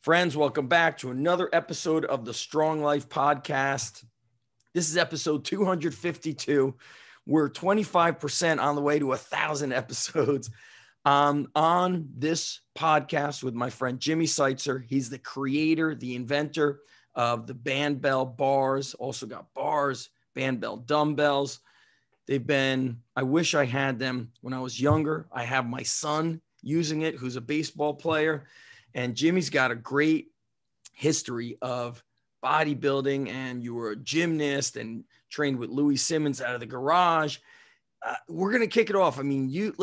Friends, welcome back to another episode of the Strong Life Podcast. This is episode 252. We're 25% on the way to 1,000 episodes. On this podcast with my friend Jimmy Seitzer. He's the creator, the inventor of the Bandbell bars, also got bars, Bandbell dumbbells. I wish I had them when I was younger. I have my son using it, who's a baseball player. And Jimmy's got a great history of bodybuilding, and you were a gymnast and trained with Louie Simmons out of the garage. We're going to kick it off. I mean, you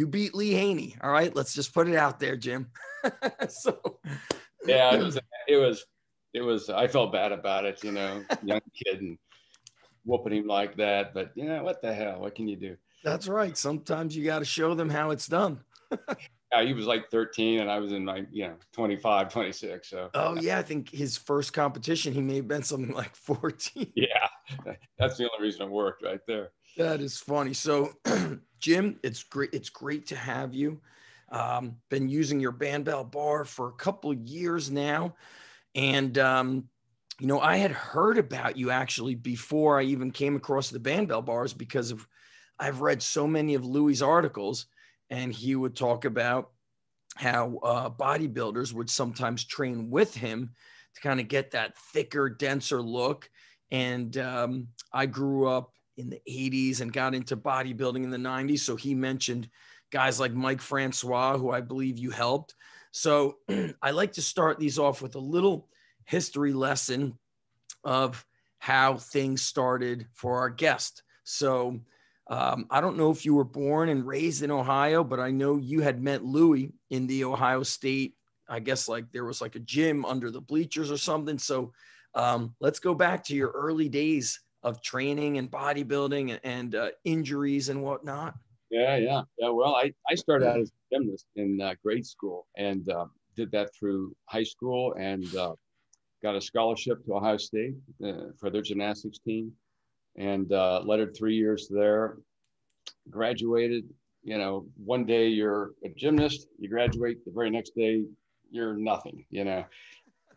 beat Lee Haney. All right. Let's just put it out there, Jim. Yeah, it was, I felt bad about it, young kid and whooping him like that, but what the hell, what can you do? That's right. Sometimes you got to show them how it's done. Yeah, he was like 13 and I was in my, 25, 26. So. Oh yeah. I think his first competition, he may have been something like 14. Yeah. That's the only reason it worked right there. That is funny. So Jim, it's great. It's great to have you. Been using your Bandbell bar for a couple of years now. And, I had heard about you actually before I even came across the Bandbell bars because I've read so many of Louie's articles, and he would talk about how bodybuilders would sometimes train with him to kind of get that thicker, denser look. And I grew up in the 80s and got into bodybuilding in the 90s. So he mentioned guys like Mike Francois, who I believe you helped. So I like to start these off with a little history lesson of how things started for our guest. So I don't know if you were born and raised in Ohio, but I know you had met Louie in the Ohio State. I guess like there was like a gym under the bleachers or something. So let's go back to your early days of training and bodybuilding and injuries and whatnot. Yeah. Well, I started out as a gymnast in grade school and did that through high school and got a scholarship to Ohio State for their gymnastics team and lettered 3 years there. Graduated, one day you're a gymnast, you graduate, the very next day you're nothing,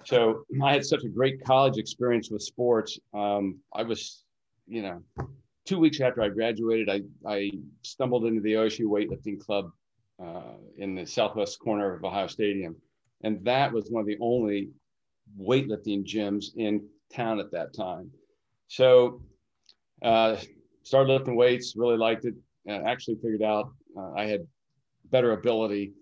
So I had such a great college experience with sports. I was, 2 weeks after I graduated, I stumbled into the OSU weightlifting club in the southwest corner of Ohio Stadium. And that was one of the only weightlifting gyms in town at that time. So started lifting weights, really liked it. Actually figured out I had better ability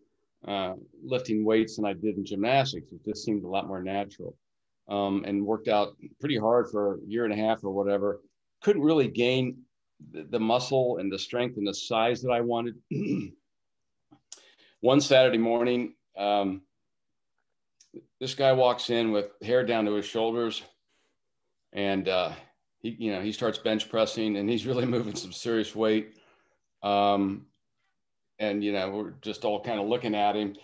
lifting weights than I did in gymnastics. It just seemed a lot more natural, and worked out pretty hard for a year and a half or whatever. Couldn't really gain the muscle and the strength and the size that I wanted. One Saturday morning, this guy walks in with hair down to his shoulders, and he starts bench pressing, and he's really moving some serious weight. And we're just all kind of looking at him.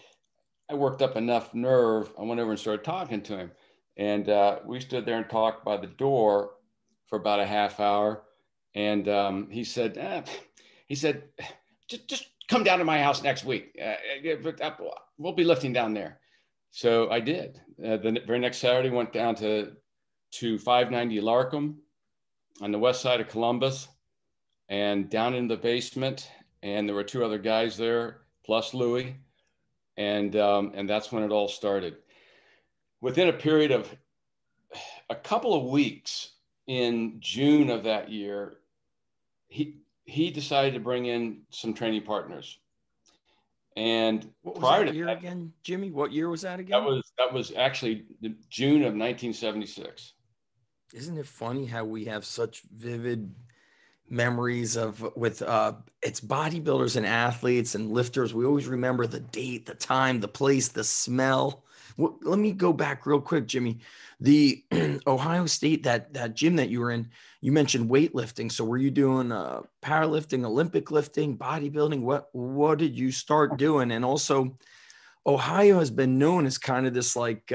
I worked up enough nerve. I went over and started talking to him, and we stood there and talked by the door for about a half hour. And he said, just come down to my house next week. We'll be lifting down there. So I did. The very next Saturday, went down to 590 Larkham on the west side of Columbus and down in the basement. And there were two other guys there, plus Louie. And that's when it all started. Within a period of a couple of weeks in June of that year, he decided to bring in some training partners. And what was prior that year again, Jimmy? What year was that again? That was actually the June of 1976. Isn't it funny how we have such vivid memories with it's bodybuilders and athletes and lifters? We always remember the date, the time, the place, the smell. Well, let me go back real quick, Jimmy. The Ohio State, that gym that you were in, you mentioned weightlifting. So were you doing powerlifting, Olympic lifting, bodybuilding? What did you start doing? And also, Ohio has been known as kind of this like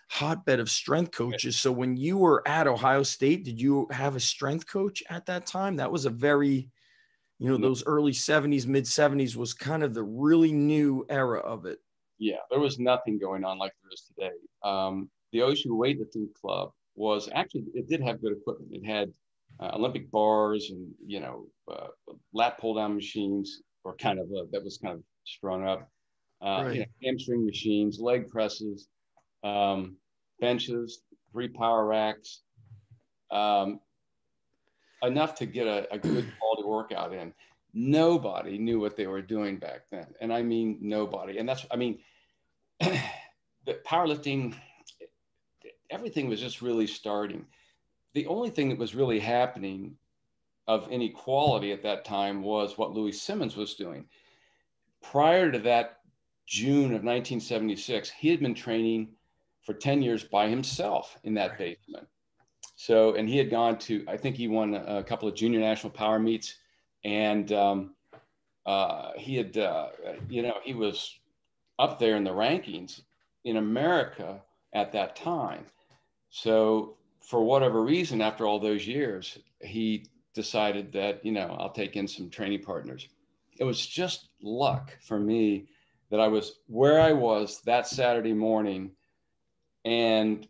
hotbed of strength coaches. So when you were at Ohio State, did you have a strength coach at that time? That was a very, those early 70s, mid 70s was kind of the really new era of it. Yeah, there was nothing going on like there is today. The Ocean Weightlifting Club was actually, it did have good equipment. It had Olympic bars and, lat pull down machines, or that was kind of strung up, Right. hamstring machines, leg presses, benches, 3 power racks, um, enough to get a good quality workout in. Nobody knew what they were doing back then. And I mean, nobody. And the powerlifting, everything was just really starting. The only thing that was really happening of any quality at that time was what Louie Simmons was doing. Prior to that June of 1976, he had been training for 10 years by himself in that basement. So, and he had gone to, I think he won a couple of junior national power meets, and he had, he was up there in the rankings in America at that time. So for whatever reason, after all those years, he decided that, I'll take in some training partners. It was just luck for me that I was where I was that Saturday morning, and,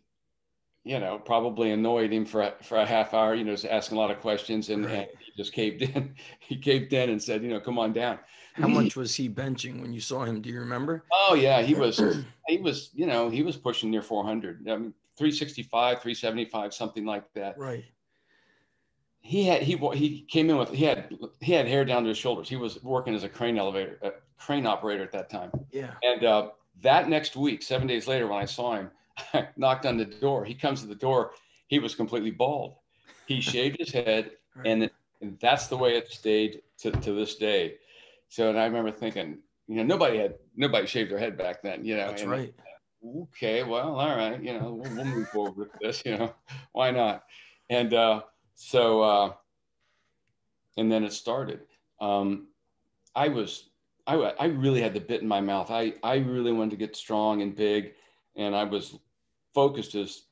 probably annoyed him for a half hour, asking a lot of questions, and he just caved in. He caved in and said, come on down. How much was he benching when you saw him? Do you remember? Oh yeah, he was pushing near 400. I mean, 365, 375, something like that. Right. He came in with he had hair down to his shoulders. He was working as a crane operator at that time. Yeah. And that next week, 7 days later, when I saw him, I knocked on the door. He comes to the door. He was completely bald. He shaved his head, and that's the way it stayed to this day. So, and I remember thinking, nobody shaved their head back then, That's right. Okay, well, all right, we'll move forward with this, why not? And and then it started. I really had the bit in my mouth. I really wanted to get strong and big, and I was focused as,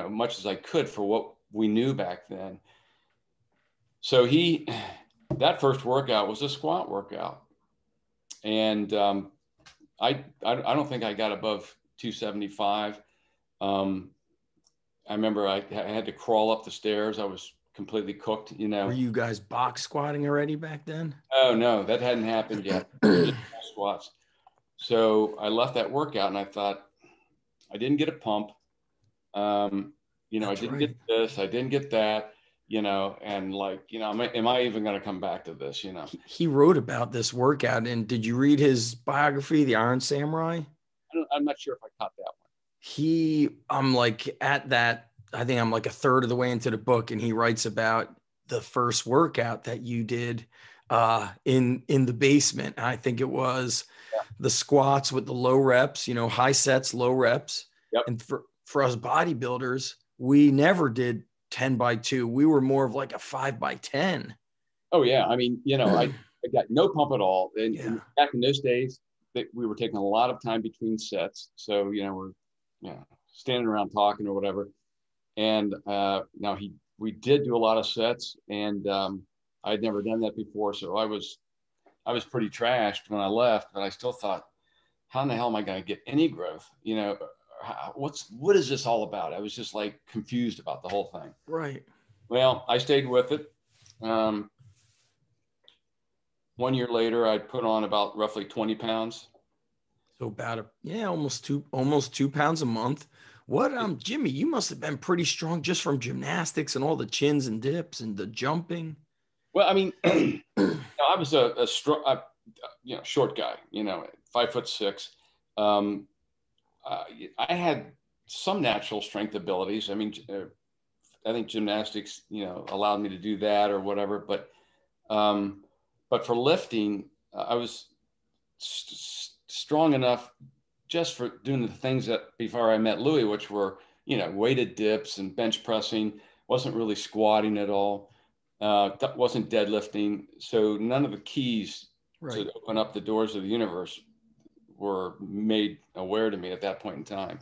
much as I could for what we knew back then. So that first workout was a squat workout. And I don't think I got above 275. I remember I had to crawl up the stairs. I was completely cooked, Were you guys box squatting already back then? Oh, no, that hadn't happened yet. Just squats. So I left that workout and I thought, I didn't get a pump. I didn't get this, I didn't get that, and am I even going to come back to this, He wrote about this workout, and did you read his biography, The Iron Samurai? I'm not sure if I caught that one. I'm like at that, I think I'm like a third of the way into the book, and he writes about the first workout that you did in the basement. I think it was the squats with the low reps, high sets, low reps. Yep. And for us bodybuilders, we never did 10 by 2. We were more of like a 5 by 10. Oh yeah. I mean, I got no pump at all. And back in those days, we were taking a lot of time between sets. So, we're standing around talking or whatever. And we did do a lot of sets, and I'd never done that before. So I was pretty trashed when I left, but I still thought, how in the hell am I going to get any growth? What is this all about? I was just like confused about the whole thing. Right. Well, I stayed with it. 1 year later, I put on about roughly 20 pounds. So about almost 2 pounds a month. What, Jimmy, you must have been pretty strong just from gymnastics and all the chins and dips and the jumping. Well, I mean, I was a strong, short guy, 5'6". I had some natural strength abilities. I mean, I think gymnastics, allowed me to do that or whatever. But for lifting, I was strong enough just for doing the things that before I met Louie, which were, weighted dips and bench pressing. Wasn't really squatting at all. Wasn't deadlifting. So none of the keys to open up the doors of the universe were made aware to me at that point in time.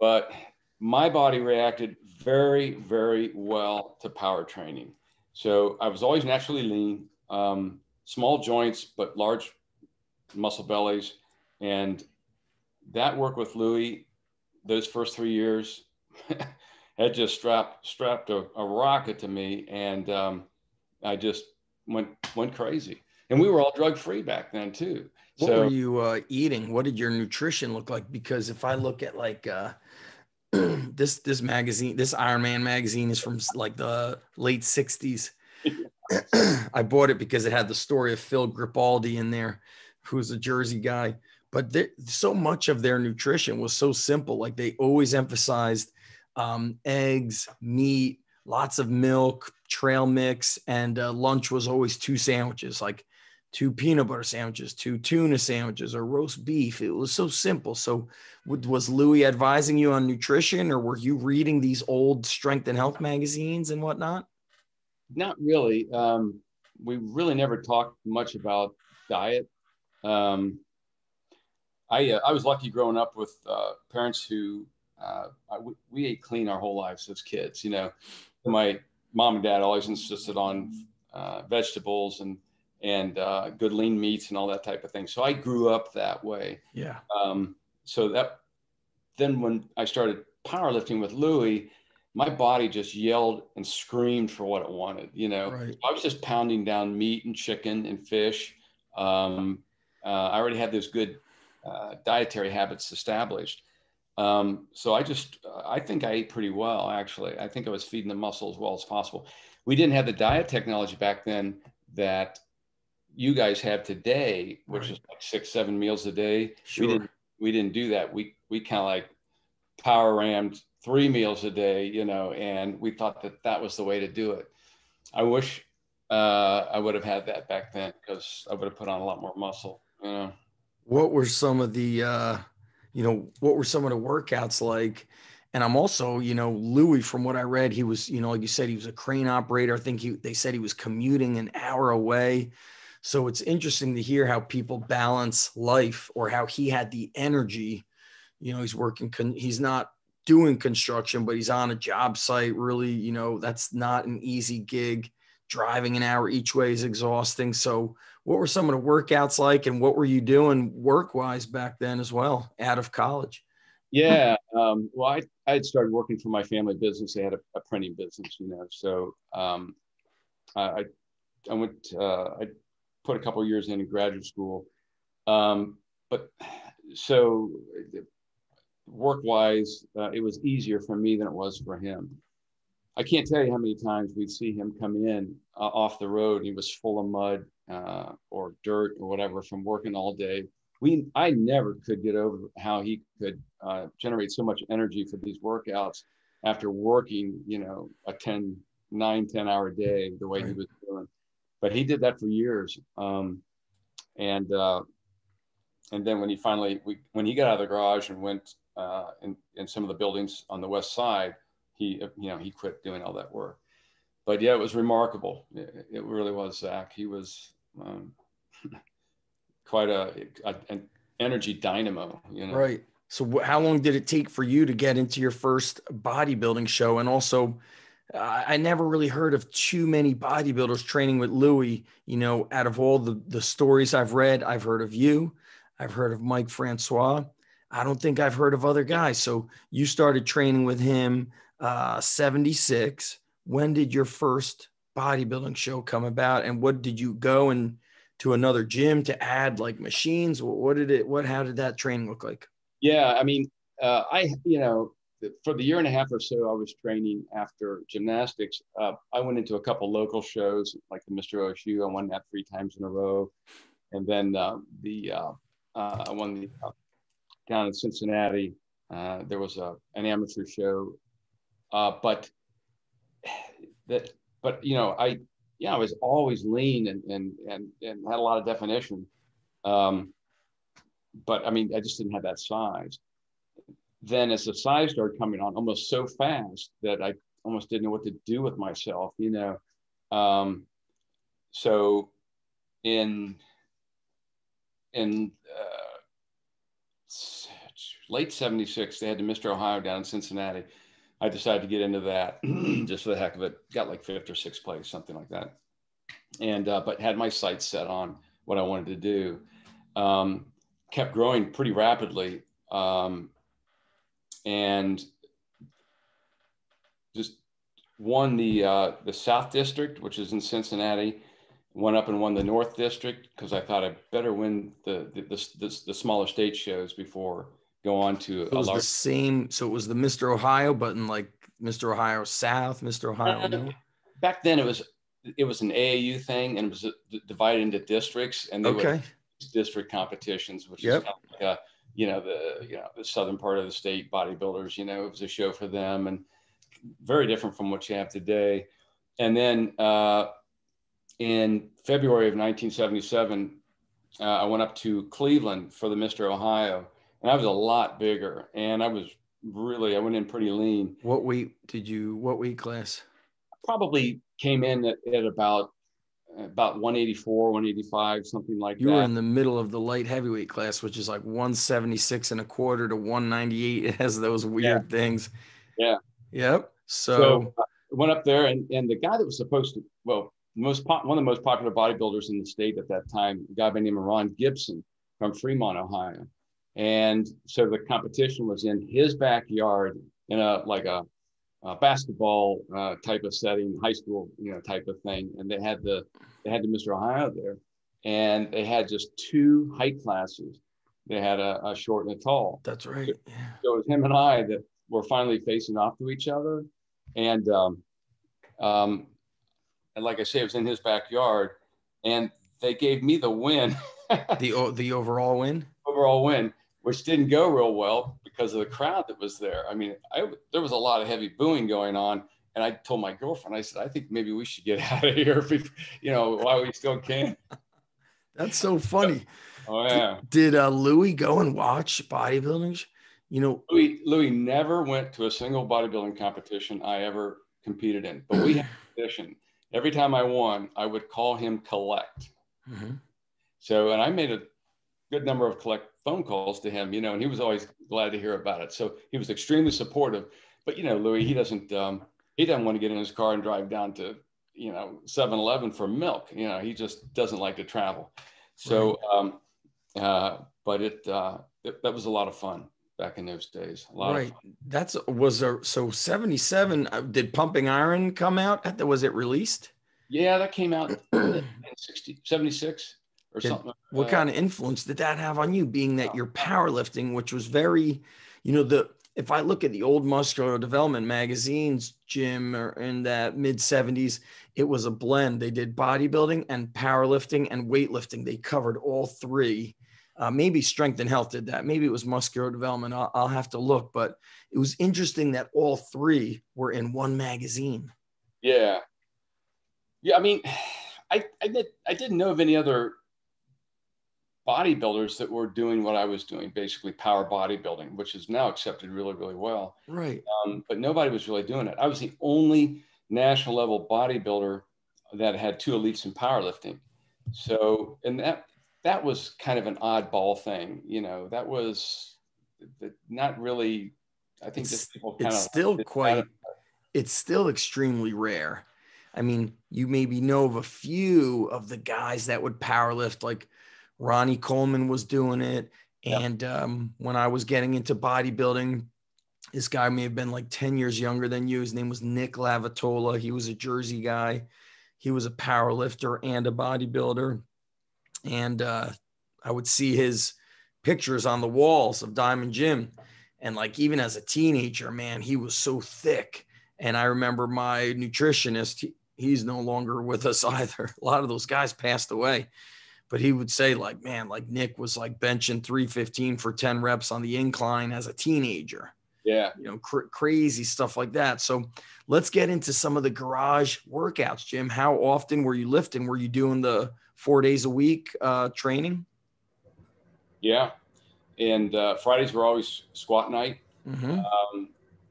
But my body reacted very, very well to power training. So I was always naturally lean, small joints, but large muscle bellies. And that work with Louie, those first 3 years, had just strapped a rocket to me, and I just went crazy. And we were all drug free back then too. What were you eating? What did your nutrition look like? Because if I look at like this magazine, this Iron Man magazine is from like the late 60s. I bought it because it had the story of Phil Gripaldi in there, who's a Jersey guy. But so much of their nutrition was so simple. Like they always emphasized eggs, meat, lots of milk, trail mix, and lunch was always 2 sandwiches, like 2 peanut butter sandwiches, 2 tuna sandwiches, or roast beef. It was so simple. So was Louie advising you on nutrition, or were you reading these old strength and health magazines and whatnot? Not really. We really never talked much about diet. I was lucky growing up with parents who we ate clean our whole lives as kids. You know, my mom and dad always insisted on vegetables and good lean meats and all that type of thing. So I grew up that way. Yeah. So then when I started powerlifting with Louie, my body just yelled and screamed for what it wanted. You know, right. I was just pounding down meat and chicken and fish. I already had those good dietary habits established. So I think I ate pretty well, actually. I think I was feeding the muscle as well as possible. We didn't have the diet technology back then that you guys have today, which right. is like 6-7 meals a day. Sure. We didn't do that. We kind of like power rammed 3 meals a day, you know, and we thought that was the way to do it. I wish I would have had that back then, because I would have put on a lot more muscle, you know. What were some of the what were some of the workouts like? And I'm also, Louie, from what I read, he was, like you said, he was a crane operator. I think they said he was commuting an hour away. So it's interesting to hear how people balance life, or how he had the energy. He's working, he's not doing construction, but he's on a job site. Really, that's not an easy gig. Driving an hour each way is exhausting. So what were some of the workouts like, and what were you doing work-wise back then as well, out of college? Yeah. Well, I had started working for my family business. They had a printing business, you know. So I went, I put a couple of years in graduate school. But so work-wise, it was easier for me than it was for him. I can't tell you how many times we'd see him come in off the road. He was full of mud or dirt or whatever from working all day. I never could get over how he could generate so much energy for these workouts after working, a 9-10 hour day the way he was doing. But he did that for years. And then when he got out of the garage and went in some of the buildings on the west side, he quit doing all that work. But yeah, it was remarkable. It really was, Zach. He was quite an energy dynamo, Right. So how long did it take for you to get into your first bodybuilding show? And also, I never really heard of too many bodybuilders training with Louie. Out of all the stories I've read, I've heard of you. I've heard of Mike Francois. I don't think I've heard of other guys. So you started training with him 76. When did your first bodybuilding show come about? And what did you go to another gym to add like machines? How did that training look like? Yeah. I mean, for the year and a half or so I was training after gymnastics, I went into a couple local shows like the Mr. OSU. I won that 3 times in a row. And then I won down in Cincinnati. There was an amateur show, but I was always lean and had a lot of definition. But I mean, I just didn't have that size. Then as the size started coming on almost so fast that I almost didn't know what to do with myself, So in late 76, they had the Mr. Ohio down in Cincinnati. I decided to get into that just for the heck of it. Got like 5th or 6th place, something like that. And, but had my sights set on what I wanted to do. Kept growing pretty rapidly. and just won the South District, which is in Cincinnati. Went up and won the North District because I thought I'd better win the smaller state shows before go on to It was the same. So it was the Mr. Ohio, but in like Mr. Ohio South, Mr. Ohio North. Back then it was an AAU thing, and it was divided into districts, and they would district competitions, which is kind of like the southern part of the state bodybuilders. It was a show for them, and very different from what you have today. And then in February of 1977, I went up to Cleveland for the Mr. Ohio, and I was a lot bigger, and I went in pretty lean. What weight class? Probably came in at about 184, 185, something like that. You were in the middle of the light heavyweight class, which is like 176 and a quarter to 198. It has those weird things. Yeah. Yep. So I went up there, and the guy that was supposed to, one of the most popular bodybuilders in the state at that time, a guy by the name of Ron Gibson from Fremont, Ohio. And so the competition was in his backyard in a basketball type of setting, high school, type of thing. And they had the Mr. Ohio there, and they had just two height classes. They had a short and a tall. That's right. Yeah. So it was him and I that were finally facing off to each other. And like I say, it was in his backyard, and they gave me the win. the overall win? Overall win, which didn't go real well because of the crowd that was there. I mean, there was a lot of heavy booing going on, and I told my girlfriend, I said, I think maybe we should get out of here, while we still can. That's so funny. Oh, yeah. Did Louie go and watch bodybuilding? Louie never went to a single bodybuilding competition I ever competed in, but we had a tradition. Every time I won, I would call him collect. Mm-hmm. So, and I made a good number of collect phone calls to him, and he was always glad to hear about it. So he was extremely supportive. But, Louie, he doesn't want to get in his car and drive down to, 7-Eleven for milk. He just doesn't like to travel. So, but that was a lot of fun back in those days. A lot of fun. So 77, did Pumping Iron come out? Was it released? Yeah, that came out in 76 or something. What kind of influence did that have on you, being that you're powerlifting, which was very, if I look at the old muscular development magazines, Jim, or in that mid 70s, it was a blend. They did bodybuilding and powerlifting and weightlifting. They covered all three. Maybe Strength and Health did that. Maybe it was muscular development. I'll have to look, but it was interesting that all three were in one magazine. Yeah. Yeah. I mean, I didn't know of any other bodybuilders that were doing what I was doing, basically power bodybuilding, which is now accepted really, really well. Right. But nobody was really doing it. I was the only national level bodybuilder that had two elites in powerlifting. So, and that was kind of an oddball thing, that was not really, I think just people kind of. It's still extremely rare. I mean, you maybe know of a few of the guys that would powerlift, like Ronnie Coleman was doing it. And when I was getting into bodybuilding, this guy may have been like 10 years younger than you. His name was Nick Lavatola. He was a Jersey guy. He was a power lifter and a bodybuilder. And I would see his pictures on the walls of Diamond Jim. And like, even as a teenager, man, he was so thick. And I remember my nutritionist, he's no longer with us either. A lot of those guys passed away. But he would say, like, man, like Nick was like benching 315 for 10 reps on the incline as a teenager. Yeah. Crazy stuff like that. So let's get into some of the garage workouts, Jim. How often were you lifting? Were you doing the 4 days a week training? Yeah. And Fridays were always squat night. Mm-hmm.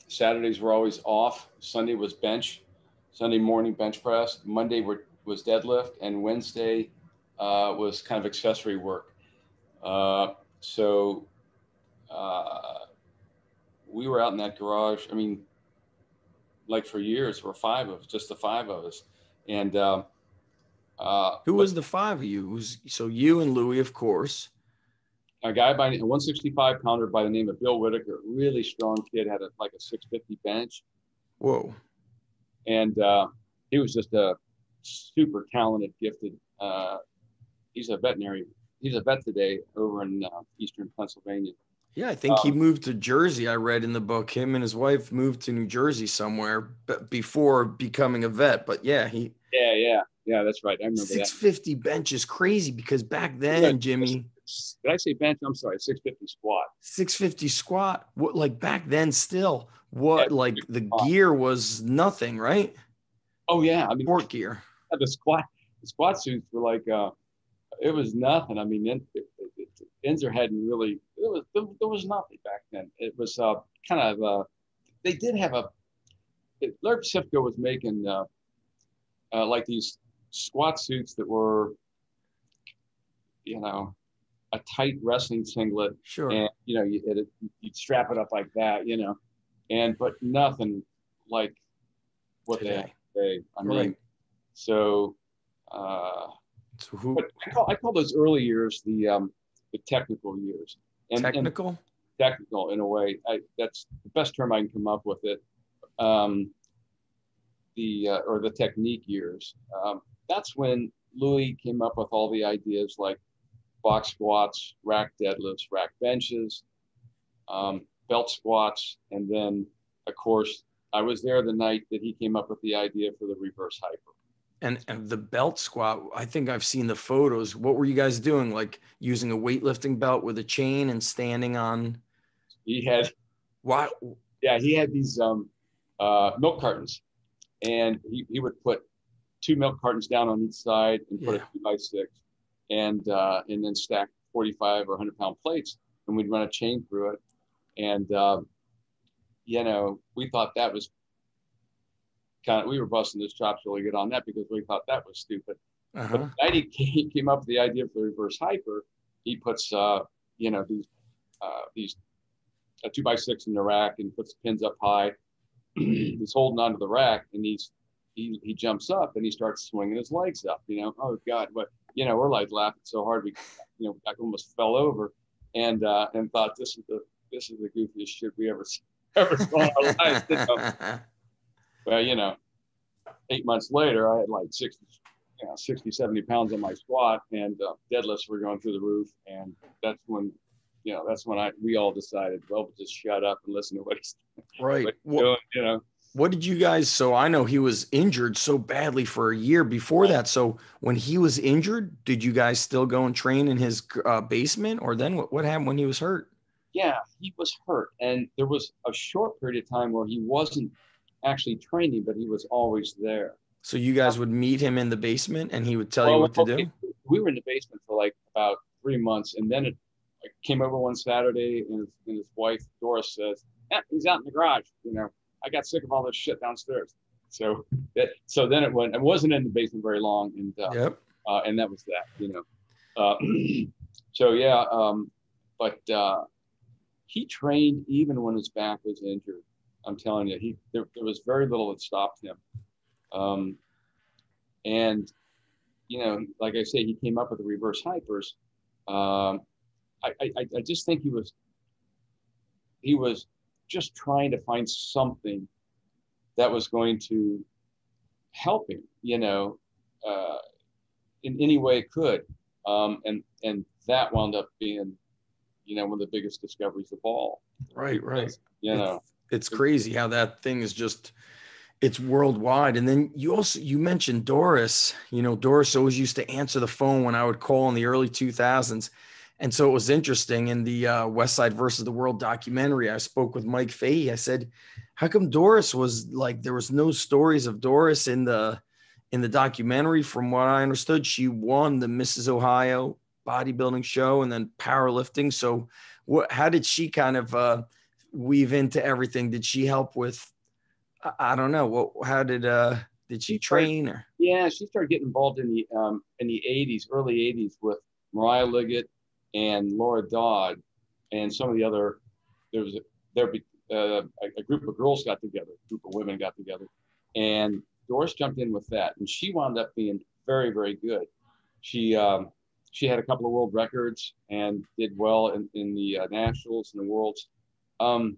Saturdays were always off. Sunday was bench. Sunday morning bench press. Monday was deadlift. And Wednesday was kind of accessory work. So we were out in that garage. I mean, like for years, there were just the five of us. And who was the five of you? So you and Louie, of course. a guy by a 165 pounder by the name of Bill Whitaker, really strong kid, had like a 650 bench. Whoa. And he was just a super talented, gifted. He's a veterinary. He's a vet today over in Eastern Pennsylvania. Yeah, I think he moved to Jersey. I read in the book, him and his wife moved to New Jersey somewhere before becoming a vet. But yeah, Yeah, that's right. I remember 650 that. bench is crazy because back then, Jimmy. Did I say bench? I'm sorry, 650 squat. 650 squat. What, like back then still, what, like the gear was nothing, right? Oh yeah, I mean, sport gear. The squat suits were like it was nothing. I mean, Inzer hadn't really. There was nothing back then. It was kind of. They did have Larry Pacifico was making like these squat suits that were, you know, a tight wrestling singlet. Sure. And you know, you'd strap it up like that, you know, but nothing like what they have today. I mean, right. so. But I call those early years the technical years. Technical in a way. That's the best term I can come up with it. The technique years. That's when Louie came up with all the ideas like box squats, rack deadlifts, rack benches, belt squats, and then of course I was there the night that he came up with the idea for the reverse hyper. And the belt squat, I think I've seen the photos. What were you guys doing? Like using a weightlifting belt with a chain and standing on? He had. What? Yeah, he had these milk cartons, and he would put 2 milk cartons down on each side and put a 2x6, and then stack 45 or 100-pound plates, and we'd run a chain through it, and you know, we thought that was. We were busting his chops really good on that because we thought that was stupid. But the night he came up with the idea for the reverse hyper, he puts you know, these a 2x6 in the rack and puts the pins up high. He's holding onto the rack and he jumps up and he starts swinging his legs up. You know, oh God, what, you know, we're like laughing so hard we, you know, I almost fell over and thought this is the goofiest shit we ever saw in our lives. You know? Well, you know, 8 months later, I had like 60, 70 pounds on my squat, and deadlifts were going through the roof. And that's when we all decided, well, we'll just shut up and listen to what he's doing, you know. What did you guys, so I know he was injured so badly for a year before that. So when he was injured, did you guys still go and train in his basement, or then what happened when he was hurt? Yeah, he was hurt. And there was a short period of time where he wasn't actually training, but he was always there. So you guys would meet him in the basement and he would tell you what to do? We were in the basement for like about 3 months. And then I came over one Saturday and his wife, Doris, says, he's out in the garage. You know, I got sick of all this shit downstairs. So then it wasn't in the basement very long. And, and that was that, you know. So yeah, but he trained even when his back was injured. I'm telling you, there was very little that stopped him. And, you know, like I say, he came up with the reverse hypers. I just think he was just trying to find something that was going to help him, you know, in any way it could. And that wound up being, you know, one of the biggest discoveries of all. Right. You know. It's crazy how that thing is just, it's worldwide. And then you mentioned Doris. You know, Doris always used to answer the phone when I would call in the early 2000s. And so it was interesting in the Westside versus the World documentary. I spoke with Mike Fahey. I said, how come Doris was like, there was no stories of Doris in the documentary? From what I understood, she won the Mrs. Ohio bodybuilding show and then powerlifting. So how did she kind of weave into everything? Did she help with, I don't know, how did she train? Or? Yeah, she started getting involved in the 80s, early 80s with Mariah Liggett and Laura Dodd and some of the other, a group of girls got together, a group of women got together, and Doris jumped in with that, and she wound up being very, very good. She she had a couple of world records and did well in the nationals and the worlds. Um,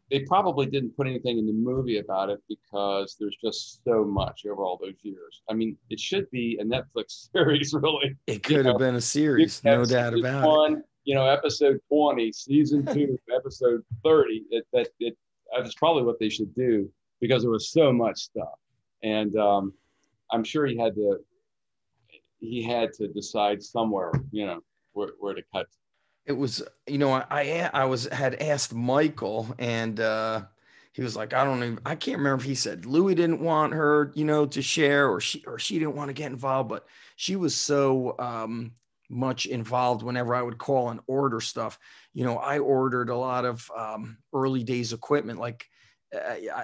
they probably didn't put anything in the movie about it because there's just so much over all those years. I mean, it should be a Netflix series, really. It could have been a You series, have no doubt season about it. one, episode 20, season two, episode 30. That's probably what they should do because there was so much stuff. And I'm sure he had to decide somewhere, where to cut. It was, had asked Michael, and he was like, I can't remember if he said Louie didn't want her, to share, or she didn't want to get involved, but she was so much involved whenever I would call and order stuff. I ordered a lot of early days equipment. Like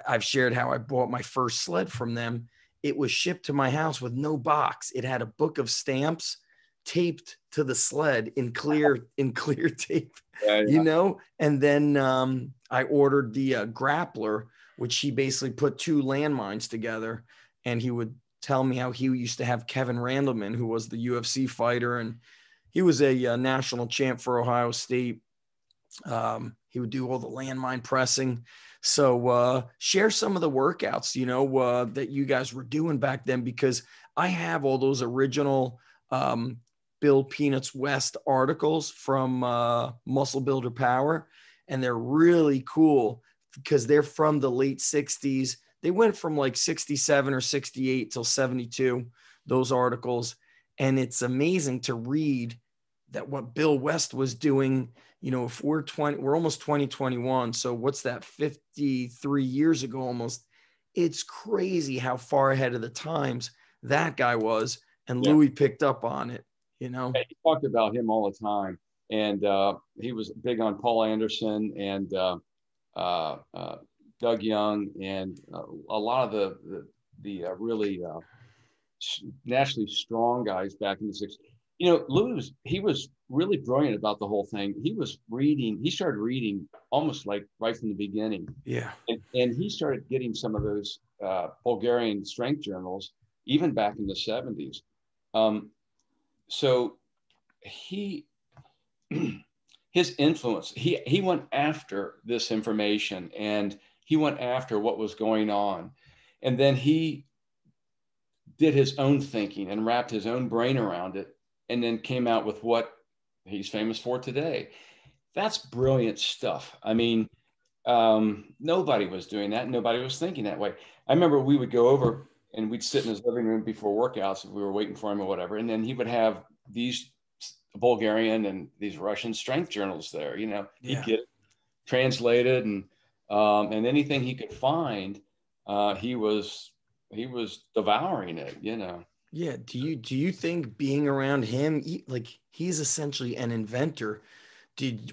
I've shared how I bought my first sled from them. It was shipped to my house with no box. It had a book of stamps taped to the sled in clear tape, Yeah. and then I ordered the grappler, which he basically put two landmines together, and he would tell me how he used to have Kevin Randleman, who was the UFC fighter, and he was a national champ for Ohio State. He would do all the landmine pressing. So share some of the workouts, that you guys were doing back then, because I have all those original Bill Peanuts West articles from Muscle Builder Power, and they're really cool because they're from the late 60s. They went from like 67 or 68 till 72, those articles. And it's amazing to read that what Bill West was doing, if we're almost 2021. So what's that, 53 years ago almost? It's crazy how far ahead of the times that guy was. And Yeah. Louie picked up on it, He talked about him all the time. And he was big on Paul Anderson and Doug Young and a lot of the really nationally strong guys back in the 60s. Louie he was really brilliant about the whole thing. He started reading almost like right from the beginning. Yeah. And he started getting some of those Bulgarian strength journals even back in the 70s. So his influence, he went after this information, and he went after what was going on. And then he did his own thinking and wrapped his own brain around it, and then came out with what he's famous for today. That's brilliant stuff. I mean, nobody was doing that. Nobody was thinking that way. I remember we would go over and we'd sit in his living room before workouts if we were waiting for him or whatever. And then he would have these Bulgarian and these Russian strength journals there. He'd get it translated, and anything he could find, he was devouring it. Yeah. Do you think being around him, he's essentially an inventor?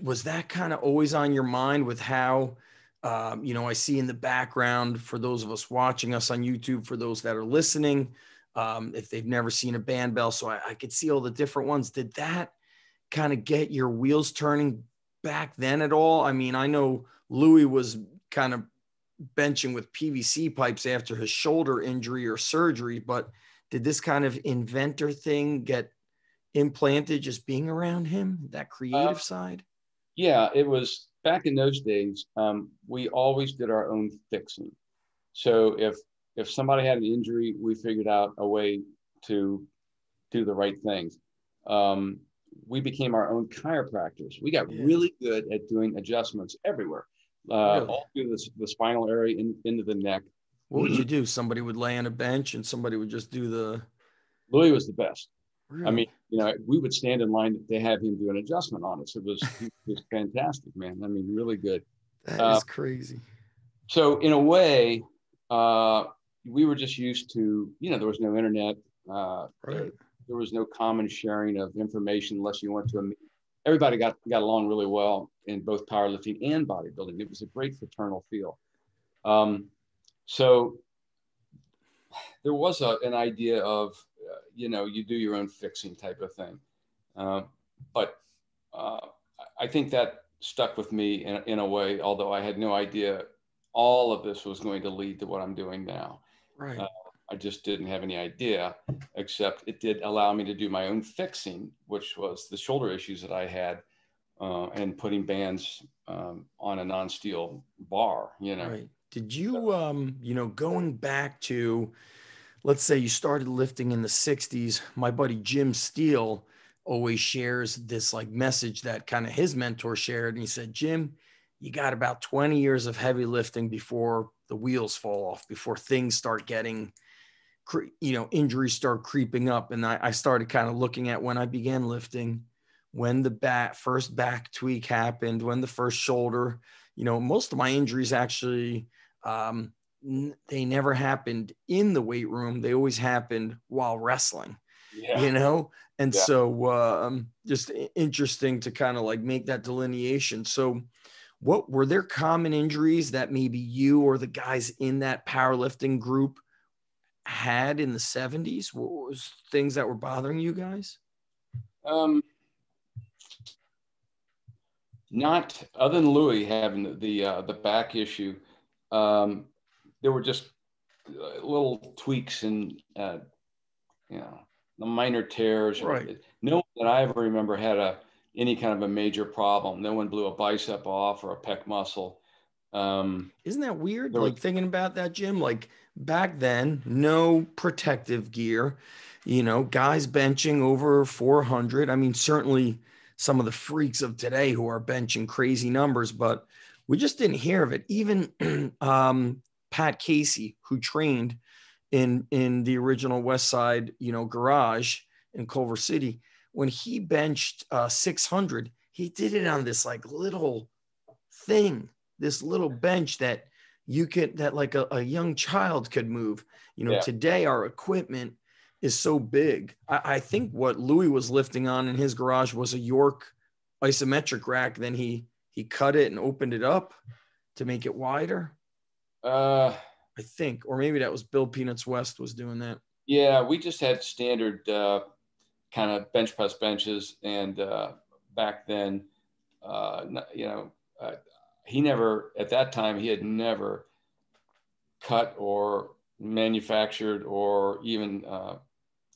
Was that kind of always on your mind with how, I see in the background for those of us watching us on YouTube, for those that are listening, if they've never seen a Bandbell, so I could see all the different ones. Did that kind of get your wheels turning back then at all? I mean, I know Louie was kind of benching with PVC pipes after his shoulder injury or surgery, but did this kind of inventor thing get implanted just being around him, that creative side? Yeah, it was back in those days. We always did our own fixing. So if somebody had an injury, we figured out a way to do the right things. We became our own chiropractors. We got really good at doing adjustments everywhere, Really? all through the spinal area into the neck. What would you do? Somebody would lay on a bench and somebody would just do the... Louie was the best. Really? I mean, we would stand in line to have him do an adjustment on us. He was fantastic, man. I mean, really good. That is crazy. So in a way, we were just used to, there was no internet. Right. There was no common sharing of information unless you went to a meeting. Everybody got along really well in both powerlifting and bodybuilding. It was a great fraternal feel. So there was an idea of, you do your own fixing type of thing. But I think that stuck with me in a way, although I had no idea all of this was going to lead to what I'm doing now. Right. I just didn't have any idea, except it did allow me to do my own fixing, which was the shoulder issues that I had, and putting bands on a non-steel bar, you know. Right. Did you, you know, going back to, let's say you started lifting in the 60s, my buddy Jim Steele always shares this like message that kind of his mentor shared. And he said, Jim, you got about 20 years of heavy lifting before the wheels fall off, before things start getting, you know, injuries start creeping up. And I started kind of looking at when I began lifting, when the first back tweak happened, when the first shoulder, you know, most of my injuries actually, they never happened in the weight room. They always happened while wrestling, you know? And so just interesting to kind of like make that delineation. So what were there common injuries that maybe you or the guys in that powerlifting group had in the 70s? What was things that were bothering you guys? Not other than Louie having the back issue. There were just little tweaks and you know, the minor tears. Right. No one that I ever remember had any kind of a major problem. No one blew a bicep off or a pec muscle. Isn't that weird? Like thinking about that, Jim, like back then, no protective gear, you know, guys benching over 400. I mean, certainly some of the freaks of today who are benching crazy numbers, but we just didn't hear of it. Even Pat Casey, who trained in the original Westside, you know, garage in Culver City, when he benched 600, he did it on this like little thing, this little bench that you could, that like a young child could move. You know, today our equipment is so big. I think what Louie was lifting on in his garage was a York isometric rack. Then he cut it and opened it up to make it wider. I think, or maybe that was Bill Peanuts West was doing that. Yeah, we just had standard kind of bench press benches, and back then, you know, he never, at that time, he had never cut or manufactured or even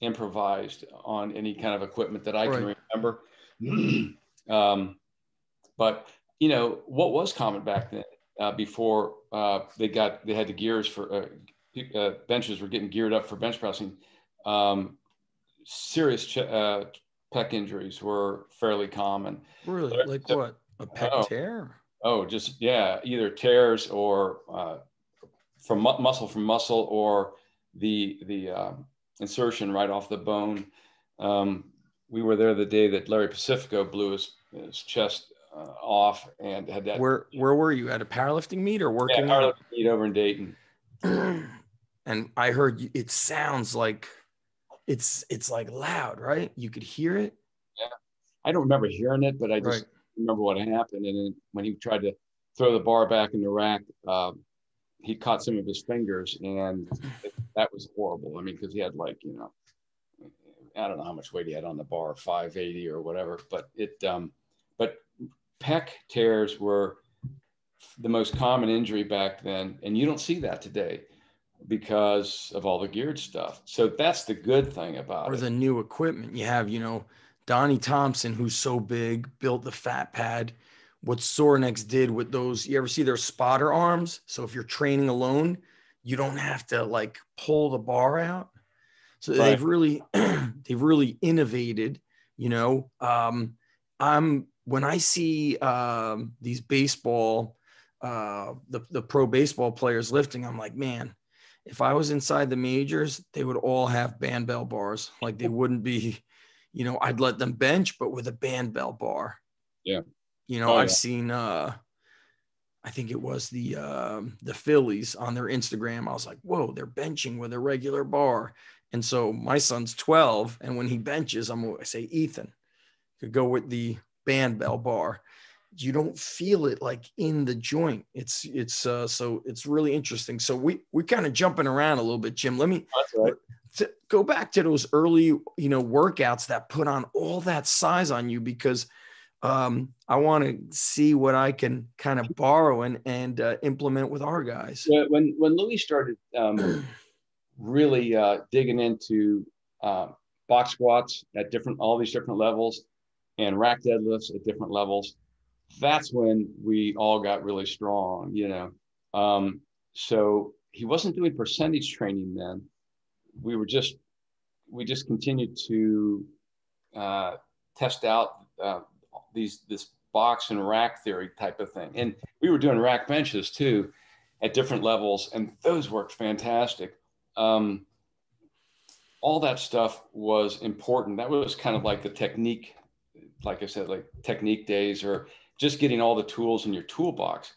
improvised on any kind of equipment that I can remember. But you know what was common back then, before they had the gears for benches were getting geared up for bench pressing. Serious pec injuries were fairly common. Really? Like what? A pec tear? Oh, just either tears or from muscle, or the insertion right off the bone. We were there the day that Larry Pacifico blew his chest off and had that. Where were you, at a powerlifting meet or working powerlifting meet over in Dayton? And I heard it sounds like it's like loud, right? You could hear it. Yeah, I don't remember hearing it, but I just remember what happened. And then when he tried to throw the bar back in the rack, he caught some of his fingers, and that was horrible. I mean, because he had like, you know, I don't know how much weight he had on the bar, 580 or whatever, but but pec tears were the most common injury back then. And you don't see that today because of all the geared stuff. So that's the good thing about it. Or the new equipment you have, you know, Donnie Thompson, who's so big, built the fat pad. What Sorenex did with those, you ever see their spotter arms? So if you're training alone, you don't have to like pull the bar out. So they've really innovated, you know. When I see these baseball, the pro baseball players lifting, I'm like, man, if I was inside the majors, they would all have Bandbell bars. Like they wouldn't be, you know, I'd let them bench, but with a Bandbell bar. Yeah. You know, I've seen, I think it was the Phillies on their Instagram. I was like, whoa, they're benching with a regular bar. And so my son's 12. And when he benches, I say, Ethan, could go with the Bandbell bar. You don't feel it like in the joint. So it's really interesting. So we kind of jumping around a little bit, Jim. Let me go back to those early, you know, workouts that put on all that size on you, because I want to see what I can kind of borrow and implement with our guys. When Louie started really digging into box squats at all these different levels and rack deadlifts at different levels. That's when we all got really strong, so he wasn't doing percentage training then. We just continued to test out this box and rack theory type of thing. And we were doing rack benches too at different levels, and those worked fantastic. All that stuff was important. That was kind of like the technique, like I said, like technique days, or just getting all the tools in your toolbox.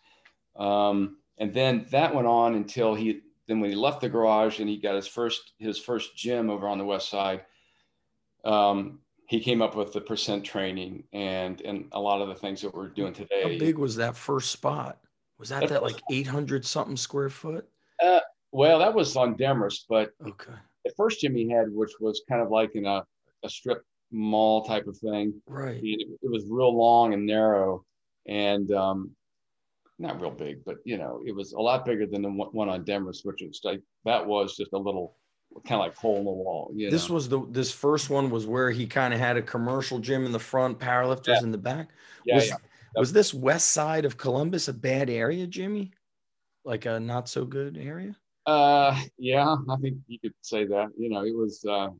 And then that went on until when he left the garage and he got his first gym over on the west side, he came up with the percent training and a lot of the things that we're doing today. How big was that first spot? Was that like 800 something square foot? Well, that was on Demarest, but okay. The first gym he had, which was kind of like in a strip mall type of thing. Right. It was real long and narrow and not real big, but it was a lot bigger than the one on Demarest, which was like, that was just a little kind of like hole in the wall. This first one was where he kind of had a commercial gym in the front, powerlifters in the back. Was this west side of Columbus a bad area, Jimmy? Like a not so good area? Yeah, I think you could say that. It was a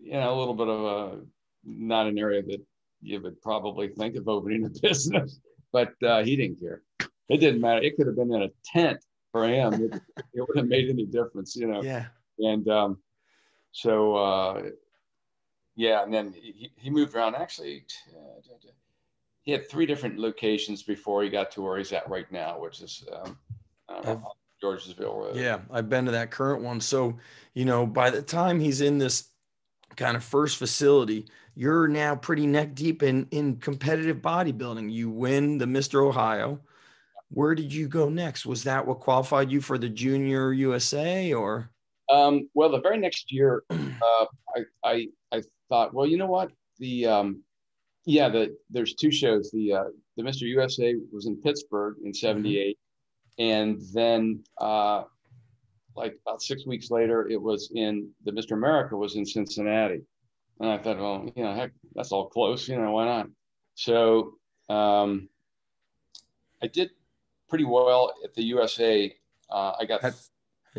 little bit of not an area that you would probably think of opening a business, but he didn't care. It didn't matter. It could have been in a tent for him. It wouldn't have made any difference, Yeah. And and then he moved around. Actually, he had 3 different locations before he got to where he's at right now, which is Georgesville Road. Yeah, I've been to that current one. So, by the time he's in this kind of first facility, you're now pretty neck deep in competitive bodybuilding. You win the Mr. Ohio. Where did you go next? Was that what qualified you for the Junior USA or? Well, the very next year, I thought, well, you know what? There's 2 shows. The Mr. USA was in Pittsburgh in '78. And then like about 6 weeks later, it was the Mr. America was in Cincinnati. And I thought, well, heck, that's all close, why not? So I did pretty well at the USA. I got